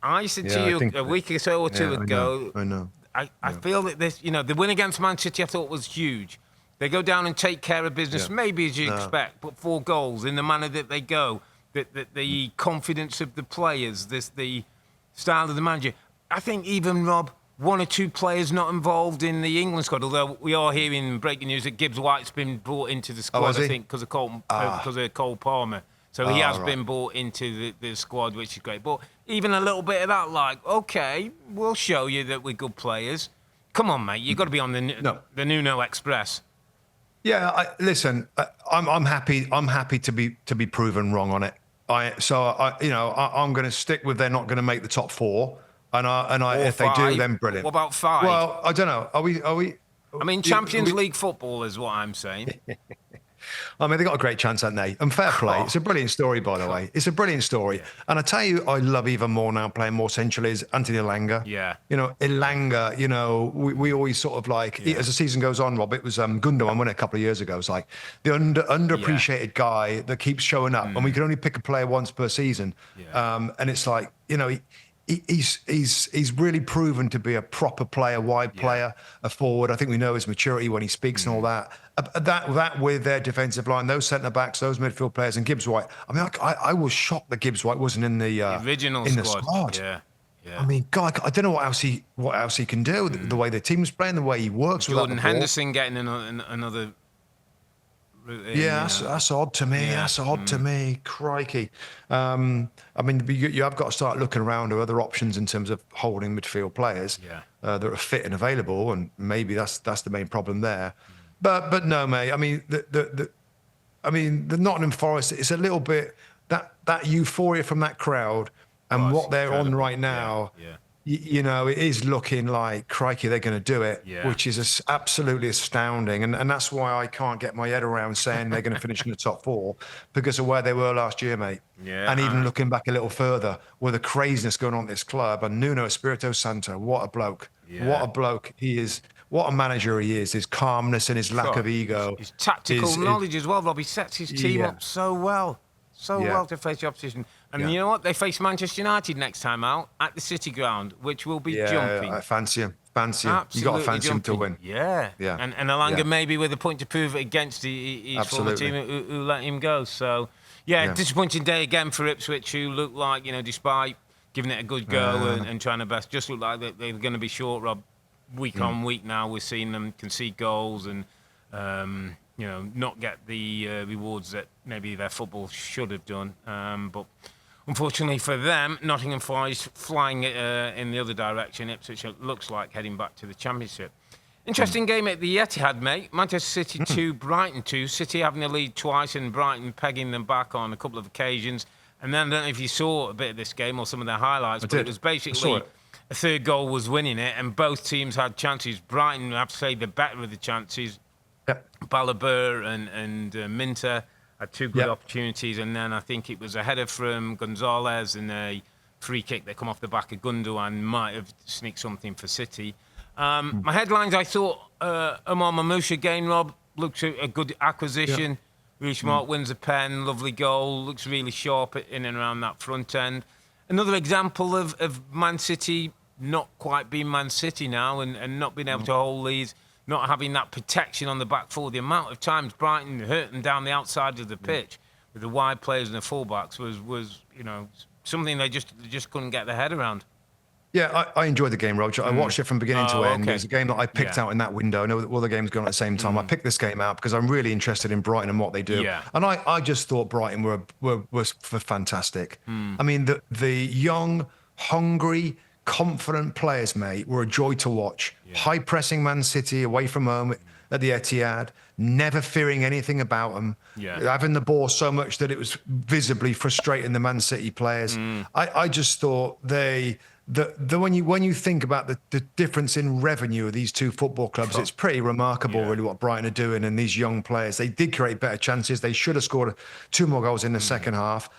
S2: I said to you a week or so or two ago,
S1: I know.
S2: I feel that this, the win against Man City I thought was huge. They go down and take care of business, maybe as you expect, but 4 goals in the manner that they go. The confidence of the players, the style of the manager. I think even, Rob, 1 or 2 players not involved in the England squad, although we are hearing breaking news that Gibbs White's been brought into the squad, I think, because of Cole Palmer. So he has been brought into the squad, which is great. But even a little bit of that, like, okay, we'll show you that we're good players. Come on, mate, you've got to be on the Nuno Express.
S1: Yeah, listen, I'm happy. I'm happy to be proven wrong on it. I'm going to stick with they're not going to make the top 4, and if they do, then brilliant.
S2: What about 5?
S1: Well, I don't know. Are we?
S2: I mean, Champions League football is what I'm saying.
S1: I mean, they got a great chance, haven't they? And fair play. It's a brilliant story, by the way. It's a brilliant story. Yeah. And I tell you, I love even more now playing more central is Anthony Elanga.
S2: Yeah.
S1: Elanga, we always sort of like, as the season goes on, Rob, it was Gundogan won it a couple of years ago. It's like the underappreciated guy that keeps showing up. And we can only pick a player once per season. Yeah. And it's like, he's really proven to be a proper player, wide player, a forward. I think we know his maturity when he speaks and all that. That with their defensive line, those centre backs, those midfield players, and Gibbs White. I mean, I was shocked that Gibbs White wasn't in the
S2: original
S1: squad.
S2: Yeah.
S1: I mean, God, I don't know what else he can do. The way the team's playing, the way he works.
S2: Jordan Henderson getting another.
S1: That's odd to me. That's odd to me. Crikey. I mean, you have got to start looking around at other options in terms of holding midfield players that are fit and available, and maybe that's the main problem there. But no, mate. I mean, the Nottingham Forest. It's a little bit that euphoria from that crowd and what they're on right now. Yeah. It is looking like, crikey, they're going to do it, which is absolutely astounding. And that's why I can't get my head around saying they're going to finish in the top 4 because of where they were last year, mate. Yeah, and even looking back a little further with the craziness going on at this club. And Nuno Espirito Santo, what a bloke. Yeah. What a bloke he is. What a manager he is. His calmness and his lack of ego.
S2: His tactical knowledge as well, Rob. He sets his team up so well. Well to face the opposition. And you know what? They face Manchester United next time out at the City Ground, which will be jumping. I
S1: fancy him. You got to fancy him to win.
S2: Yeah. And Elanga maybe with a point to prove it against his former team who let him go. So, disappointing day again for Ipswich, who look like, despite giving it a good go and trying their best, just look like they're going to be short, Rob. Week on week now, we're seeing them concede goals and not get the rewards that maybe their football should have done. But unfortunately for them, Nottingham Forest flying in the other direction. Ipswich looks like heading back to the Championship. Interesting game at the Etihad, mate. Manchester City 2, Brighton 2. City having the lead twice and Brighton pegging them back on a couple of occasions. And then I don't know if you saw a bit of this game or some of their highlights, but it was basically a third goal was winning it, and both teams had chances. Brighton, I have to say, the better of the chances.
S1: Yep.
S2: Balaber and Minter had two good opportunities, and then I think it was a header from Gonzalez and a free kick that come off the back of Gundogan might have sneaked something for City. My headlines, I thought Omar Mamouche again, Rob, looks a good acquisition.
S1: Yep.
S2: Really smart, wins a pen, lovely goal, looks really sharp in and around that front end. Another example of Man City not quite being Man City now and not being able to hold leads, not having that protection on the back four. The amount of times Brighton hurt them down the outside of the pitch with the wide players and the fullbacks was something they just couldn't get their head around.
S1: Yeah, I enjoyed the game, Roger. I watched it from beginning to end.
S2: Okay.
S1: It was a game that I picked out in that window. I know that all the games going at the same time. I picked this game out because I'm really interested in Brighton and what they do.
S2: Yeah.
S1: And I just thought Brighton were fantastic. I mean, the young, hungry, confident players, mate, were a joy to watch. High pressing Man City away from home at the Etihad, never fearing anything about them. Having the ball so much that it was visibly frustrating the Man City players. I just thought when you think about the difference in revenue of these two football clubs, it's pretty remarkable, really, what Brighton are doing. And these young players, they did create better chances. They should have scored 2 more goals in the second half.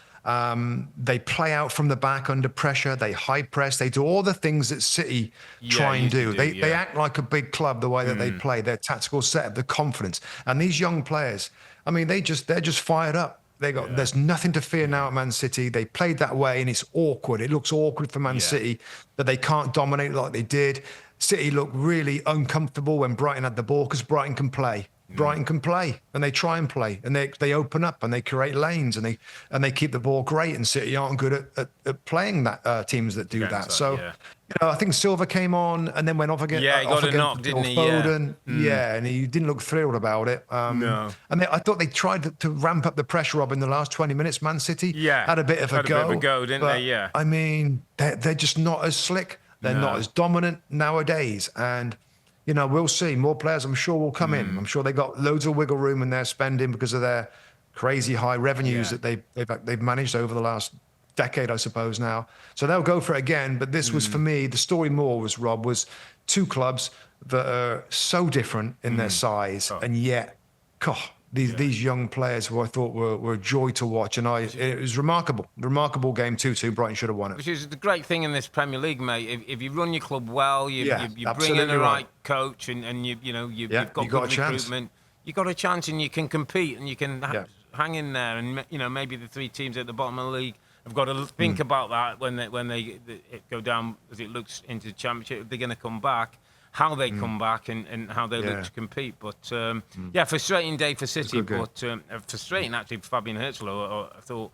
S1: They play out from the back under pressure. They high press. They do all the things that City try and do. They act like a big club the way that they play. Their tactical setup, the confidence, and these young players. I mean, they're just fired up. There's nothing to fear now at Man City. They played that way, and it's awkward. It looks awkward for Man City that they can't dominate like they did. City looked really uncomfortable when Brighton had the ball because Brighton can play. Brighton can play, and they try and play, and they open up and they create lanes, and they keep the ball great. And City aren't good at playing that teams that do that. So, I think Silva came on and then went off again.
S2: Yeah, he got a knock, didn't he?
S1: Foden. And he didn't look thrilled about it.
S2: No.
S1: And I thought they tried to ramp up the pressure up in the last 20 minutes. Man City had a bit of a go,
S2: didn't they? Yeah.
S1: I mean, they're just not as slick. They're not as dominant nowadays, and. We'll see. More players, I'm sure, will come in. I'm sure they got loads of wiggle room in their spending because of their crazy high revenues that they've managed over the last decade, I suppose, now. So they'll go for it again. But this was, for me, the story more was two clubs that are so different in their size, and yet, these young players who I thought were a joy to watch, and it was remarkable game 2-2. Brighton should have won it.
S2: Which is the great thing in this Premier League, mate. If you run your club well, you bring in the right coach, and you've got good recruitment, you got a chance, and you can compete, and you can hang in there. And maybe the 3 teams at the bottom of the league have got to think about that when they go down as it looks into the Championship. They're going to come back. How they come back and how they look to compete. But, frustrating day for City, but frustrating actually for Fabian Herzl. I thought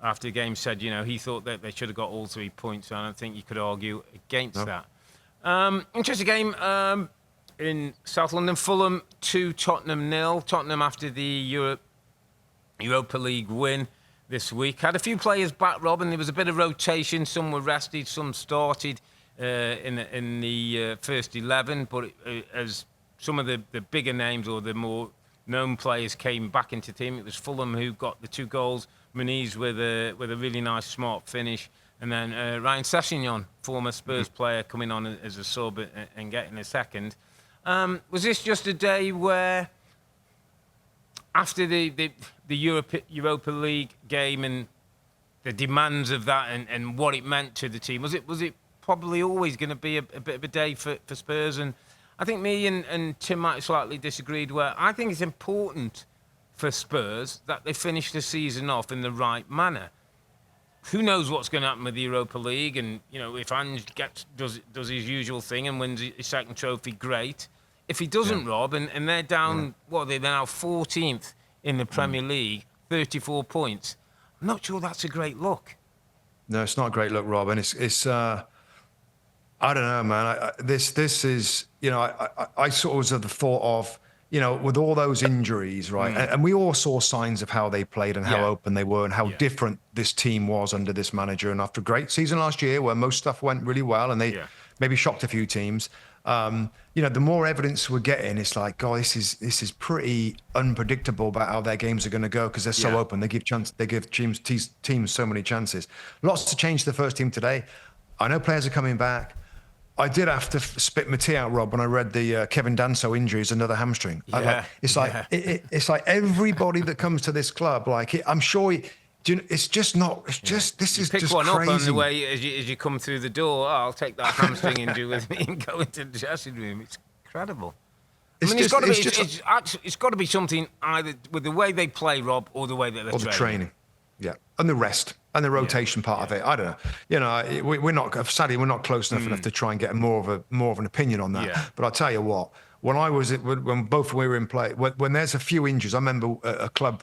S2: after the game said, he thought that they should have got all 3 points. I don't think you could argue against that. Interesting game in South London. Fulham 2, Tottenham 0. Tottenham after the Europa League win this week. Had a few players back, Rob, and there was a bit of rotation. Some were rested, some started. In the first 11, but as some of the bigger names or the more known players came back into the team, it was Fulham who got the 2 goals. Muniz with a really nice, smart finish, and then Ryan Sessegnon, former Spurs player, coming on as a sub and getting a second. Was this just a day where, after the Europa League game and the demands of that and what it meant to the team, was it probably always going to be a bit of a day for Spurs? And I think me and Tim might have slightly disagreed, where I think it's important for Spurs that they finish the season off in the right manner. Who knows what's going to happen with the Europa League, and if Ange does his usual thing and wins his second trophy, great. If he doesn't, Rob, and they're down, they're now 14th in the Premier League, 34 points. I'm not sure that's a great look.
S1: No, it's not a great look, Rob, and it's I don't know, man. This is, I sort of was of the thought of, with all those injuries, right? And we all saw signs of how they played and how open they were and how different this team was under this manager. And after a great season last year, where most stuff went really well and they maybe shocked a few teams. The more evidence we're getting, it's like, God, this is pretty unpredictable about how their games are going to go because they're so open. They give teams so many chances. Lots to change the first team today. I know players are coming back. I did have to spit my tea out, Rob, when I read the Kevin Danso injury is another hamstring. It's like everybody that comes to this club, I'm sure. It's just not. It's just this is
S2: pick
S1: just
S2: one
S1: crazy.
S2: up on the way as you come through the door. Oh, I'll take that hamstring injury with me and go into the dressing room. It's incredible. It's got to be something either with the way they play, Rob, or the way that they're
S1: training. Or the training, yeah, and the rest and the rotation part of it. I don't know. We're not. Sadly, we're not close enough to try and get more of an opinion on that. Yeah. But I'll tell you what. When both we were in play, when there's a few injuries, I remember a club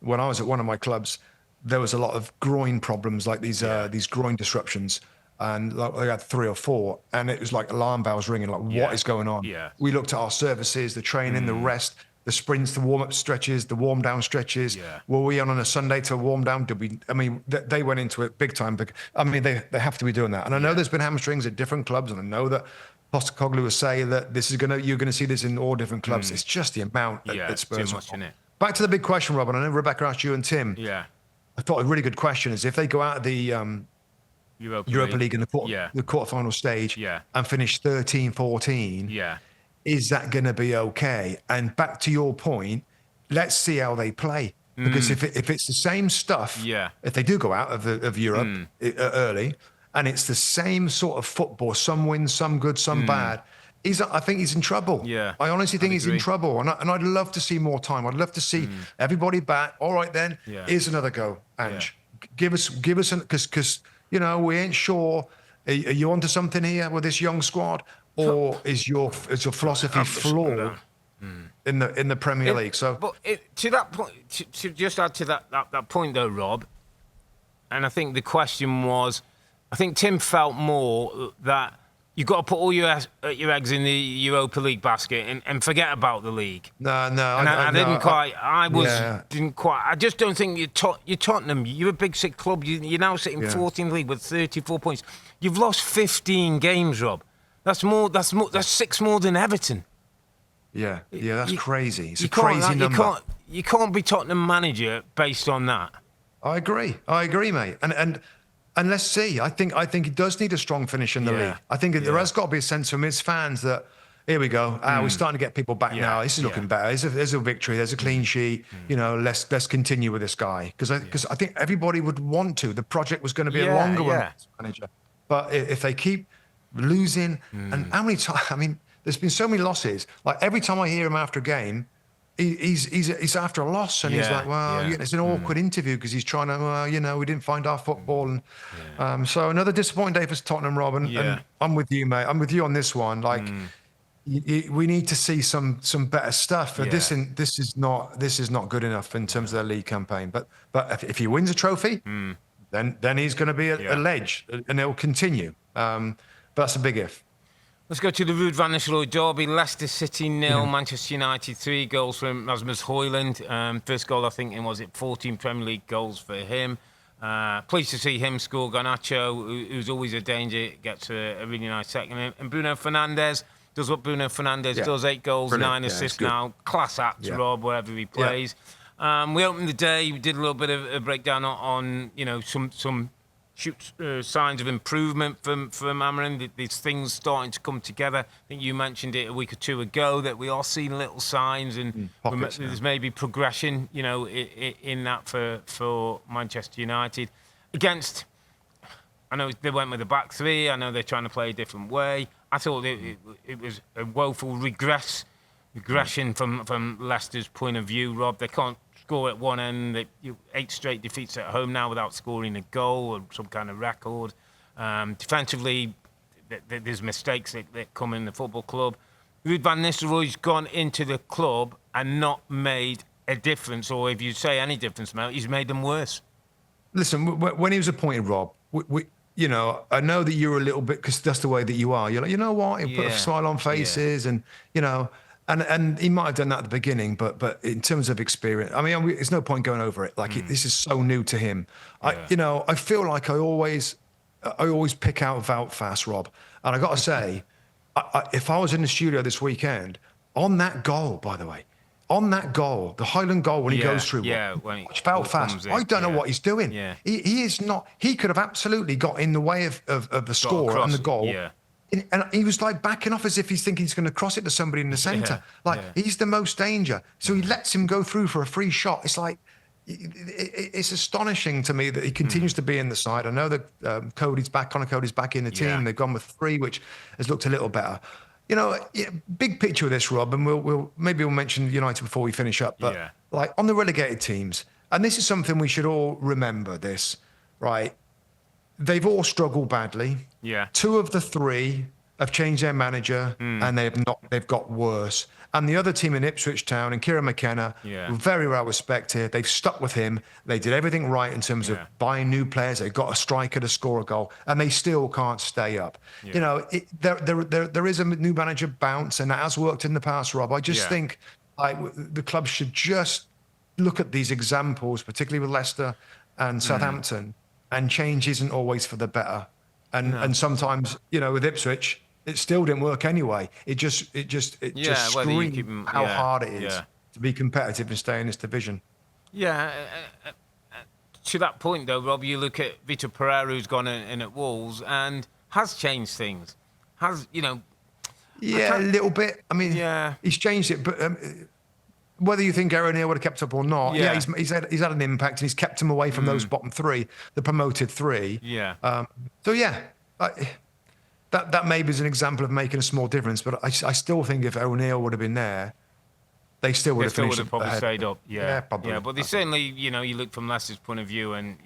S1: when I was at one of my clubs. There was a lot of groin problems, like these groin disruptions, and they had 3 or 4, and it was like alarm bells ringing, like what is going on? Yeah. We looked at our services, the training, the rest, the sprints, the warm-up stretches, the warm-down stretches. Yeah. Were we on a Sunday to warm down? They went into it big time. They have to be doing that. And I know there's been hamstrings at different clubs, and I know that Postecoglou was saying that you're going to see this in all different clubs. It's just the amount that Spurs.
S2: Too much, isn't it?
S1: Back to the big question, Rob, and I know Rebecca asked you and Tim. Yeah. I thought a really good question is if they go out of the Europa League in the quarterfinal stage and finish 13-14, is that going to be okay? And back to your point, let's see how they play. Because if it's the same stuff, if they do go out of Europe early, and it's the same sort of football, some wins, some good, some bad, I think he's in trouble. Yeah, I honestly think he's in trouble, and I'd love to see more time. I'd love to see everybody back. All right, then, here's another go, Ange. Give us, because we ain't sure. Are you onto something here with this young squad, or is your philosophy flawed in the Premier League? So,
S2: but to that point, to just add to that point though, Rob, and I think the question was, I think Tim felt more that. You've got to put all your eggs in the Europa League basket and forget about the league.
S1: No,
S2: I didn't quite. Didn't quite. I just don't think you're Tottenham. You're a big sick club. You're now sitting 14th league with 34 points. You've lost 15 games, Rob. That's more. That's 6 more than Everton.
S1: Yeah, that's crazy. It's a crazy number.
S2: You can't be Tottenham manager based on that.
S1: I agree, mate. And let's see. I think it does need a strong finish in the league. I think there has got to be a sense from his fans that here we go. We're starting to get people back now. This is looking better. There's a victory. There's a clean sheet. Let's continue with this guy because I think everybody would want to. The project was going to be a longer one, manager. But if they keep losing, and how many times? I mean, there's been so many losses. Like every time I hear him after a game. He's after a loss, and he's like, it's an awkward interview because he's trying to, we didn't find our football, and so another disappointing day for Tottenham, Rob. And I'm with you, mate. I'm with you on this one. Like, we need to see some better stuff. This is not good enough in terms of their league campaign. But if he wins a trophy, then he's going to be a ledge, and it'll continue. But that's a big if.
S2: Let's go to the Ruud van Nistelrooy derby. Leicester City 0, Manchester United 3 goals from Rasmus Højlund. First goal, I think, 14 Premier League goals for him. Pleased to see him score. Garnacho, who's always a danger, gets a really nice second. And Bruno Fernandes does what Bruno Fernandes does. 8 goals,
S1: Brilliant.
S2: 9 assists now. Class act, Rob, wherever he plays. We opened the day. We did a little bit of a breakdown on some signs of improvement from Amarin. These things starting to come together. I think you mentioned it a week or two ago that we are seeing little signs, and there's maybe progression, in that for Manchester United. Against, I know they went with a back 3. I know they're trying to play a different way. I thought it was a woeful regression from Leicester's point of view, Rob. They can't score at one end. 8 straight defeats at home now without scoring a goal or some kind of record. Defensively, there's mistakes that come in the football club. Ruud van Nistelrooy's gone into the club and not made a difference, or if you say any difference, Mel, he's made them worse. Listen,
S1: when he was appointed, Rob, I know that you're a little bit, because that's the way that you are. You're like, you know what? You put a smile on faces, and And he might have done that at the beginning, but in terms of experience, I mean, there's no point going over it. Like this is so new to him. I feel like I always pick out Wout fast, Rob, And I got to say, if I was in the studio this weekend, on that goal, by the way, on that goal, the Highland goal when he goes through, which felt fast. I don't know what he's doing.
S2: Yeah.
S1: He is not. He could have absolutely got in the way of the score and the goal.
S2: Yeah.
S1: And he was like backing off as if he's thinking he's going to cross it to somebody in the centre. He's the most danger. So he lets him go through for a free shot. It's like, it's astonishing to me that he continues to be in the side. I know that Cody's back in the team.
S2: Yeah.
S1: They've gone with 3, which has looked a little better. You know, big picture of this, Rob, and we'll mention United before we finish up. But like on the relegated teams, and this is something we should all remember. This, right? They've all struggled badly.
S2: Yeah. 2
S1: of the 3 have changed their manager, and they've got worse. And the other team in Ipswich Town and Kieran McKenna, very well respected. They've stuck with him. They did everything right in terms of buying new players. They got a striker to score a goal, and they still can't stay up. Yeah. You know, there is a new manager bounce, and that has worked in the past, Rob. I just think the club should just look at these examples, particularly with Leicester and Southampton, and change isn't always for the better. And sometimes, with Ipswich, it still didn't work anyway. It just screams how hard it is to be competitive and stay in this division.
S2: Yeah. To that point, though, Rob, you look at Vitor Pereira, who's gone in at Wolves, and has changed things.
S1: Yeah, a little bit. I mean, he's changed it, but whether you think Earle would have kept up or not, he's had an impact, and he's kept him away from those bottom 3, the promoted 3.
S2: Yeah.
S1: That maybe is an example of making a small difference, but I still think if O'Neill would have been there, they still would have finished.
S2: They still would have probably stayed up. Yeah,
S1: probably.
S2: Yeah, but they certainly, you look from Leicester's point of view, and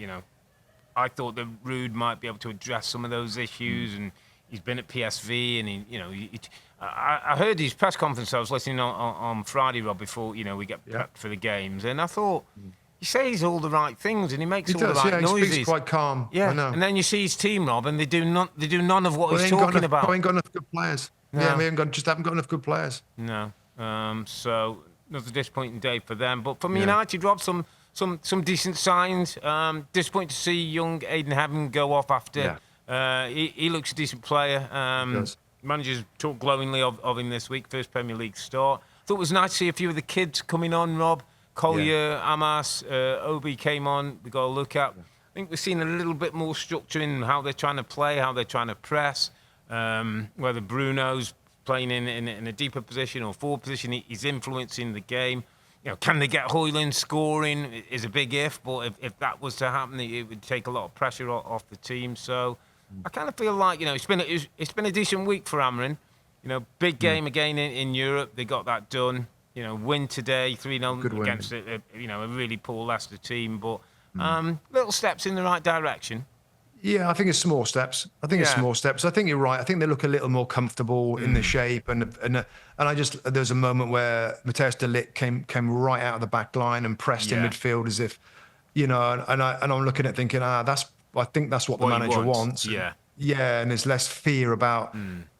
S2: I thought that Ruud might be able to address some of those issues, and he's been at PSV, and I heard his press conference. I was listening on Friday, Rob, before we get prepped for the games, and I thought. He says all the right things, and he makes all the right noises.
S1: He speaks quite calm.
S2: Yeah,
S1: I know.
S2: And then you see his team, Rob, and they do none of what he's talking about.
S1: We ain't got enough good players. No. Yeah, we haven't got enough good players.
S2: No. So another disappointing day for them. But from United, Rob, some decent signs. Disappointing to see young Aiden Heaven go off after. He looks a decent player. Managers talk glowingly of him this week. First Premier League start. Thought it was nice to see a few of the kids coming on, Rob. Collier, Amas, Obi came on. We got a look at. I think we've seen a little bit more structure in how they're trying to play, how they're trying to press. Whether Bruno's playing in a deeper position or forward position, he's influencing the game. Can they get Højlund scoring? Is a big if, but if that was to happen, it would take a lot of pressure off the team. So I kind of feel like it's been a decent week for Amrin. Big game again in Europe. They got that done. Win today, 3-0 against a really poor Leicester team, but little steps in the right direction.
S1: Yeah, I think it's small steps. I think you're right. I think they look a little more comfortable in the shape, and there's a moment where Matthijs de Ligt came right out of the back line and pressed in midfield as if, and I'm looking at thinking, I think that's what the manager wants. Yeah, and there's less fear about.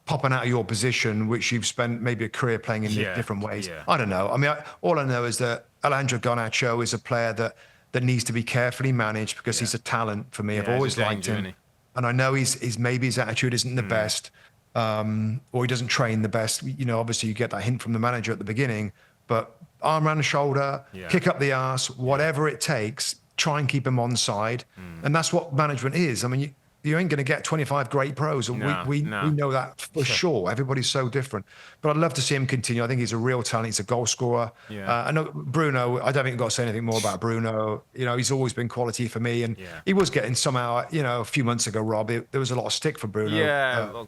S1: Popping out of your position, which you've spent maybe a career playing in different ways. Yeah. I don't know. I mean, all I know is that Alejandro Garnacho is a player that needs to be carefully managed because he's a talent for me. I've always liked him. And I know maybe his attitude isn't the best, or he doesn't train the best. Obviously you get that hint from the manager at the beginning, but arm around the shoulder, kick up the arse, whatever it takes, try and keep him on side. And that's what management is. I mean, you ain't going to get 25 great pros, and we know that for sure. Everybody's so different. But I'd love to see him continue. I think he's a real talent. He's a goal scorer. I know Bruno, I don't think I've got to say anything more about Bruno. He's always been quality for me. And he was getting somehow, a few months ago, Rob, there was a lot of stick for Bruno.
S2: Yeah,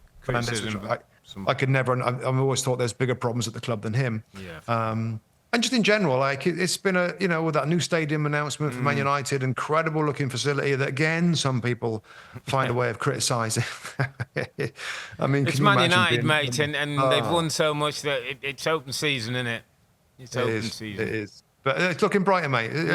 S1: I could never, I've always thought there's bigger problems at the club than him. And just in general, it's been with that new stadium announcement for Man United, incredible looking facility that again some people find a way of criticising. I mean,
S2: it's Man United, mate, and they've won so much that it's open season, isn't it? It's open season.
S1: It is, but it's looking brighter, mate. And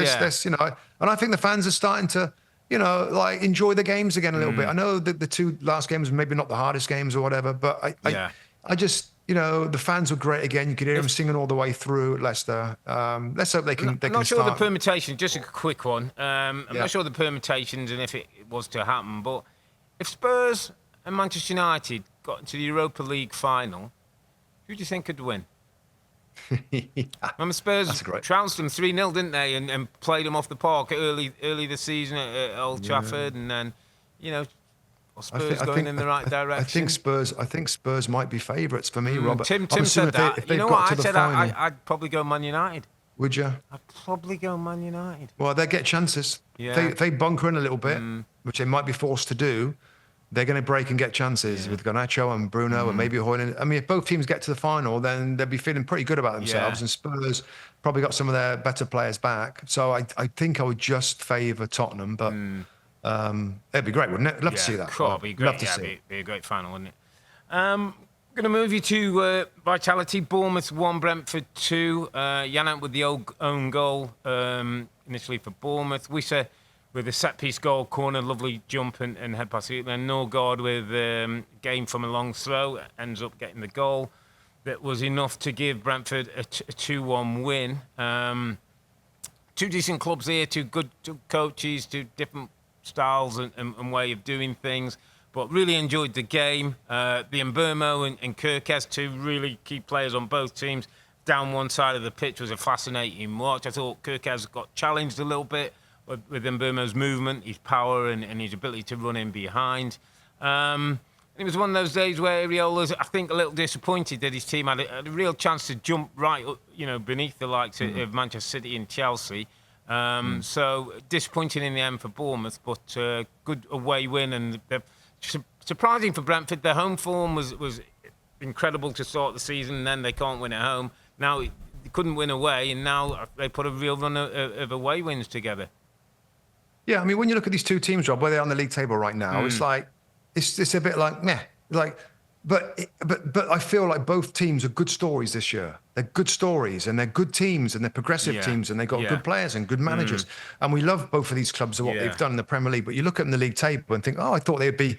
S1: I think the fans are starting to, enjoy the games again a little bit. I know that the 2 last games were maybe not the hardest games or whatever, but I just. The fans were great again. You could hear them singing all the way through at Leicester. Let's hope they can.
S2: I'm not sure the permutation. Just a quick one. I'm not sure the permutations and if it was to happen. But if Spurs and Manchester United got into the Europa League final, who do you think could win? Remember Spurs trounced them 3-0, didn't they? And played them off the park early this season at Old Trafford, and then, Spurs going in the right direction.
S1: I think Spurs might be favourites for me, Robert.
S2: Tim said that. If they've got to the final, I'd probably go Man United.
S1: Would you?
S2: I'd probably go Man United.
S1: Well, they get chances.
S2: Yeah.
S1: If they bunker in a little bit, which they might be forced to do, they're going to break and get chances with Garnacho and Bruno and maybe Højlund. I mean, if both teams get to the final, then they'll be feeling pretty good about themselves. And Spurs probably got some of their better players back. So I think I would just favour Tottenham, but it'd be great, wouldn't it? Love to see that.
S2: Cool, it'd be great. Love to see. It'd be a great final, wouldn't it? I'm going to move you to Vitality. Bournemouth 1, Brentford 2. Janant with the own goal initially for Bournemouth. Wissa with a set-piece goal, corner, lovely jump and head pass. Then Norgard with game from a long throw, ends up getting the goal. That was enough to give Brentford a 2-1 win. Two decent clubs here, two good coaches, two different styles and way of doing things. But really enjoyed the game. The Mbermo and Kirkes, two really key players on both teams, down one side of the pitch was a fascinating watch. I thought Kirkes got challenged a little bit with Mbermo's movement, his power and his ability to run in behind. It was one of those days where Earle was, I think, a little disappointed that his team had a real chance to jump right, beneath the likes of Manchester City and Chelsea. So disappointing in the end for Bournemouth, but good away win. And surprising for Brentford, their home form was incredible to start the season, and then they can't win at home. Now they couldn't win away, and now they put a real run of away wins together.
S1: Yeah, I mean, when you look at these two teams, Rob, where they're on the league table right now, it's like it's a bit like meh. But I feel like both teams are good stories this year. They're good stories, and they're good teams, and they're progressive teams, and they've got good players and good managers. And we love both of these clubs and what they've done in the Premier League. But you look at them in the league table and think, I thought it'd be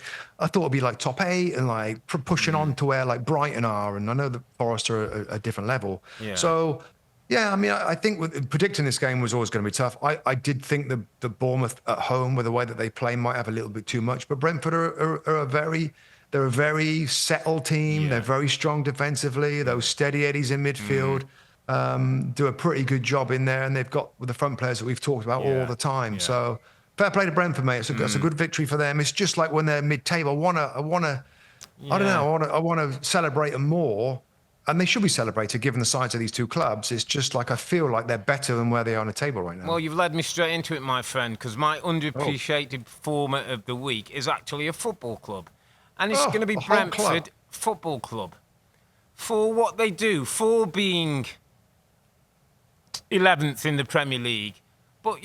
S1: like top 8 and like pushing on to where like Brighton are. And I know that Forest are a different level. Yeah. So. Yeah, I mean, I think predicting this game was always going to be tough. I did think the Bournemouth at home, with the way that they play, might have a little bit too much. But Brentford are a very settled team. Yeah. They're very strong defensively. Those steady eddies in midfield do a pretty good job in there, and they've got the front players that we've talked about all the time. Yeah. So fair play to Brentford, mate. It's a good victory for them. It's just like when they're mid-table. I want to celebrate them more. And they should be celebrated, given the size of these two clubs. It's just like I feel like they're better than where they are on the table right now.
S2: Well, you've led me straight into it, my friend, because my underappreciated performer of the week is actually a football club. And it's going to be Brentford Football Club. For what they do, for being 11th in the Premier League, but,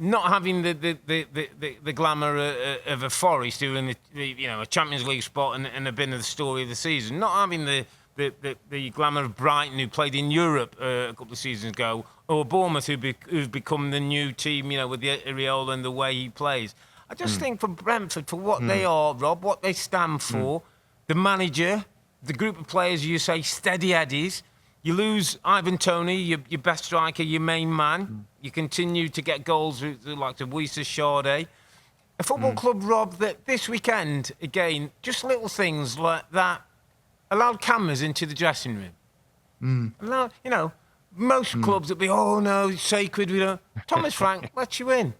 S2: not having the glamour of a Forest doing a Champions League spot and have been the story of the season, not having the glamour of Brighton, who played in Europe a couple of seasons ago, or Bournemouth, who's become the new team, with the Earle and the way he plays. I just think for Brentford, for what they are, Rob, what they stand for, the manager, the group of players, you say, steady eddies. You lose Ivan Toney, your best striker, your main man. You continue to get goals with the likes of Wissa, Sade. A football club, Rob, that this weekend, again, just little things like that, allowed cameras into the dressing room. Allowed, most clubs would be, it's sacred. We don't. Thomas Frank lets you in.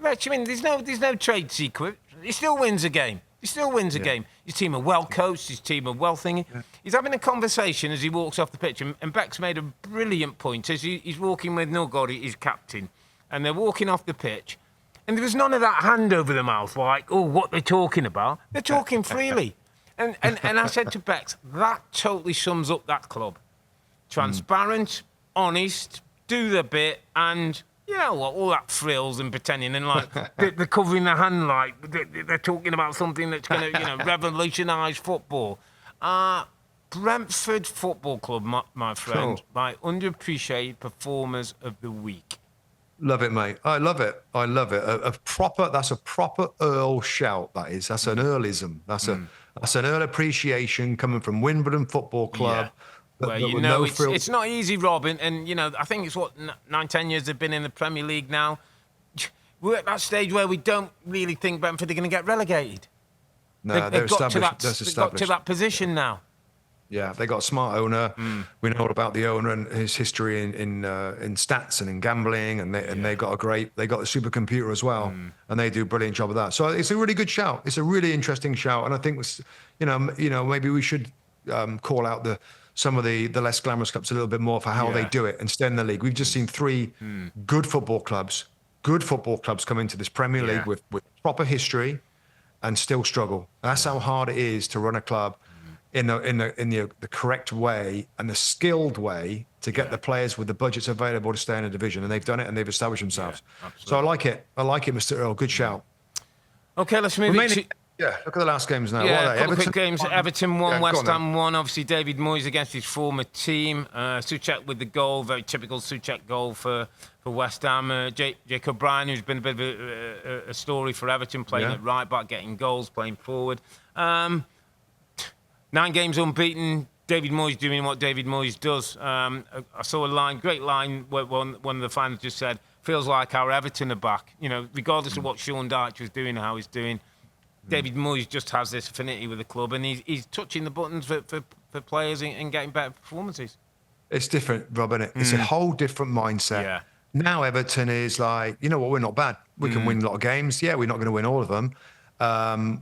S2: There's no trade secret. He still wins a game. Game. His team are well coached. His team are well thinking. Yeah. He's having a conversation as he walks off the pitch, and Beck's made a brilliant point as he's walking with Norgard, his captain, and they're walking off the pitch, and there was none of that hand over the mouth, like, what they're talking about. They're talking freely. And I said to Bex, that totally sums up that club. Transparent, honest, do their bit, and you know what, all that frills and pretending, and like they're covering their hand, like they're talking about something that's going to revolutionise football. Brentford Football Club, my friend, cool. My underappreciated performers of the week.
S1: Love it, mate. I love it. That's a proper Earle shout. That's an Earleism. That's an Earle appreciation coming from Wimbledon Football Club.
S2: Yeah. Well, it's not easy, Rob, and I think it's 9-10 years they've been in the Premier League now. We're at that stage where we don't really think Brentford are going to get relegated.
S1: No, they're established.
S2: They've got to that position now.
S1: Yeah, they got a smart owner. We know all about the owner and his history in stats and in gambling, and they got a supercomputer as well, and they do a brilliant job of that. So it's a really good shout. It's a really interesting shout, and I think maybe we should call out some of the less glamorous clubs a little bit more for how they do it and stay in the league. We've just seen 3 good football clubs come into this Premier League with proper history and still struggle. That's how hard it is to run a club in the correct way and the skilled way to get the players with the budgets available to stay in a division, and they've done it and they've established themselves. So I like it, Mr. Earle. Good shout.
S2: Okay, let's move it to...
S1: Yeah, look at the last games now.
S2: Yeah,
S1: what are they?
S2: Quick games. Everton won, West Ham won. Obviously, David Moyes against his former team. Souček with the goal, very typical Souček goal for West Ham. Jake O'Brien, who's been a bit of a story for Everton, playing at right back, getting goals, playing forward. 9 games unbeaten. David Moyes doing what David Moyes does. I saw a great line, where one of the fans just said, feels like our Everton are back. Regardless of what Sean Dyche was doing and how he's doing, David Moyes just has this affinity with the club, and he's touching the buttons for players and getting better performances. It's
S1: different, Rob, isn't it? It's a whole different mindset. Yeah. Now Everton is like, you know what, we're not bad. We can win a lot of games. Yeah, we're not going to win all of them.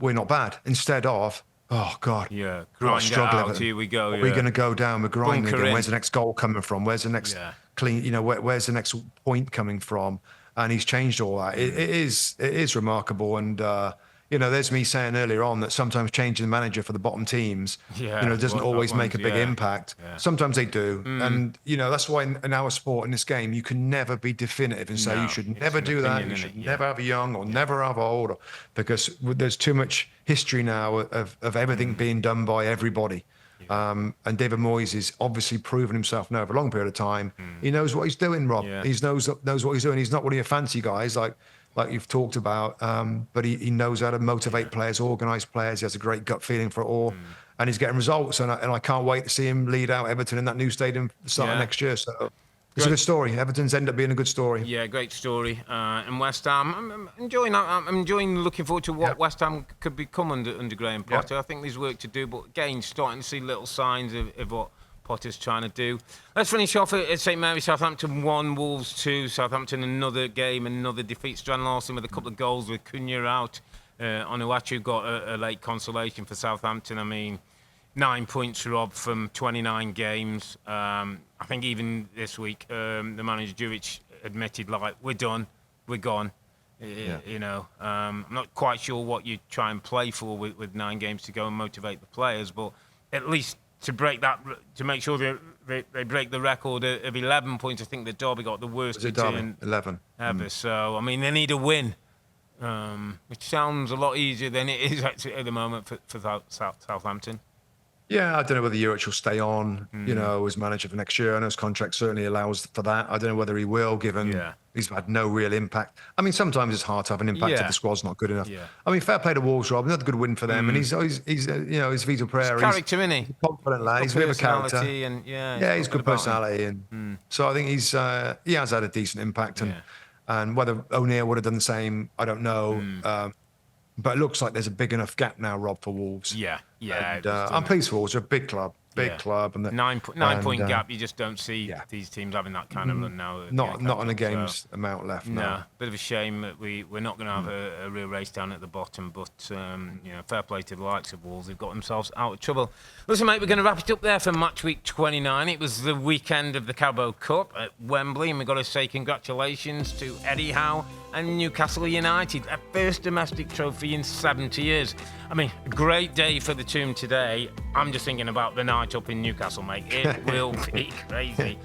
S1: We're not bad. Instead of, oh, God.
S2: Yeah, grind out, here we go.
S1: We're going to go down, we're grinding again. Where's the next goal coming from? Where's the next clean, where's the next point coming from? And he's changed all that. It is remarkable, and... there's me saying earlier on that sometimes changing the manager for the bottom teams, doesn't always make a big impact. Yeah. Sometimes they do. And, that's why in our sport, in this game, you can never be definitive and say you should never do that, you should never have a young or never have old, because there's too much history now of everything being done by everybody. And David Moyes is obviously proven himself now over a long period of time. He knows what he's doing, Rob. Yeah. He knows what he's doing. He's not one of your fancy guys like you've talked about, but he knows how to motivate players, organise players. He has a great gut feeling for it all, and he's getting results. And I can't wait to see him lead out Everton in that new stadium starting next year. So it's a good story. Everton's ended up being a good story. Yeah,
S2: great story. And West Ham, I'm enjoying that. I'm enjoying looking forward to what West Ham could become under Graham Potter. I think there's work to do, but again, starting to see little signs of what Potter's trying to do. Let's finish off at St Mary's. Southampton 1, Wolves 2. Southampton another game, another defeat. Strand Larson with a couple of goals with Cunha out. Onuachu got a late consolation for Southampton. I mean, 9 points, Rob, from 29 games. I think even this week, the manager Juric admitted, like, we're done, we're gone. I'm not quite sure what you try and play for with 9 games to go and motivate the players, but at least to break that, to make sure they break the record of 11 points. I think that Derby got the worst return
S1: 11
S2: ever. So, I mean, they need a win, which sounds a lot easier than it is actually at the moment for Southampton.
S1: Yeah, I don't know whether Juric will stay on, as manager for next year. I know his contract certainly allows for that. I don't know whether he will, given he's had no real impact. I mean, sometimes it's hard to have an impact if the squad's not good enough. Yeah. I mean, fair play to Wolves, Rob. Another good win for them. And he's his Vito Pereira.
S2: He's character, isn't he?
S1: He's a confident lad. He's a bit of a character.
S2: And,
S1: he's good personality. And so I think he has had a decent impact. And whether O'Neill would have done the same, I don't know. But it looks like there's a big enough gap now, Rob, for Wolves.
S2: Yeah.
S1: And, I'm pleased for Wolves. They're a big club. Club. And
S2: nine point gap, you just don't see these teams having that kind of run now.
S1: Not on a game's amount left.
S2: No, bit of a shame that we're not going to have a real race down at the bottom. But fair play to the likes of Wolves. They've got themselves out of trouble. Listen, mate, we're going to wrap it up there for Matchweek 29. It was the weekend of the Carabao Cup at Wembley, and we've got to say congratulations to Eddie Howe and Newcastle United, their first domestic trophy in 70 years. I mean, a great day for the Toon today. I'm just thinking about the night up in Newcastle, mate. It will be crazy.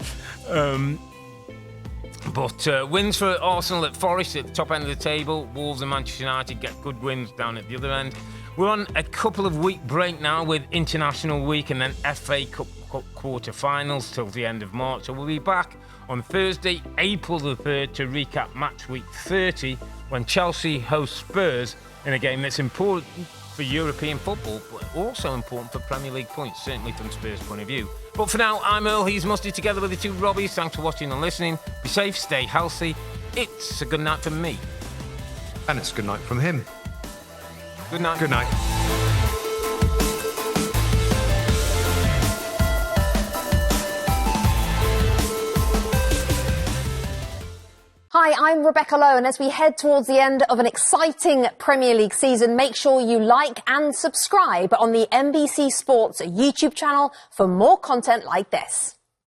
S2: But wins for Arsenal at Forest at the top end of the table. Wolves and Manchester United get good wins down at the other end. We're on a couple of week break now with International Week and then FA Cup quarter-finals till the end of March. So we'll be back on Thursday, April the 3rd to recap Match Week 30 when Chelsea host Spurs in a game that's important for European football, but also important for Premier League points, certainly from Spurs' point of view. But for now, I'm Earle, he's Mustoe, together with the two Robbies. Thanks for watching and listening. Be safe, stay healthy. It's a good night from me.
S1: And it's a good night from him.
S2: Good night.
S1: Good night.
S3: Hi, I'm Rebecca Lowe, and as we head towards the end of an exciting Premier League season, make sure you like and subscribe on the NBC Sports YouTube channel for more content like this.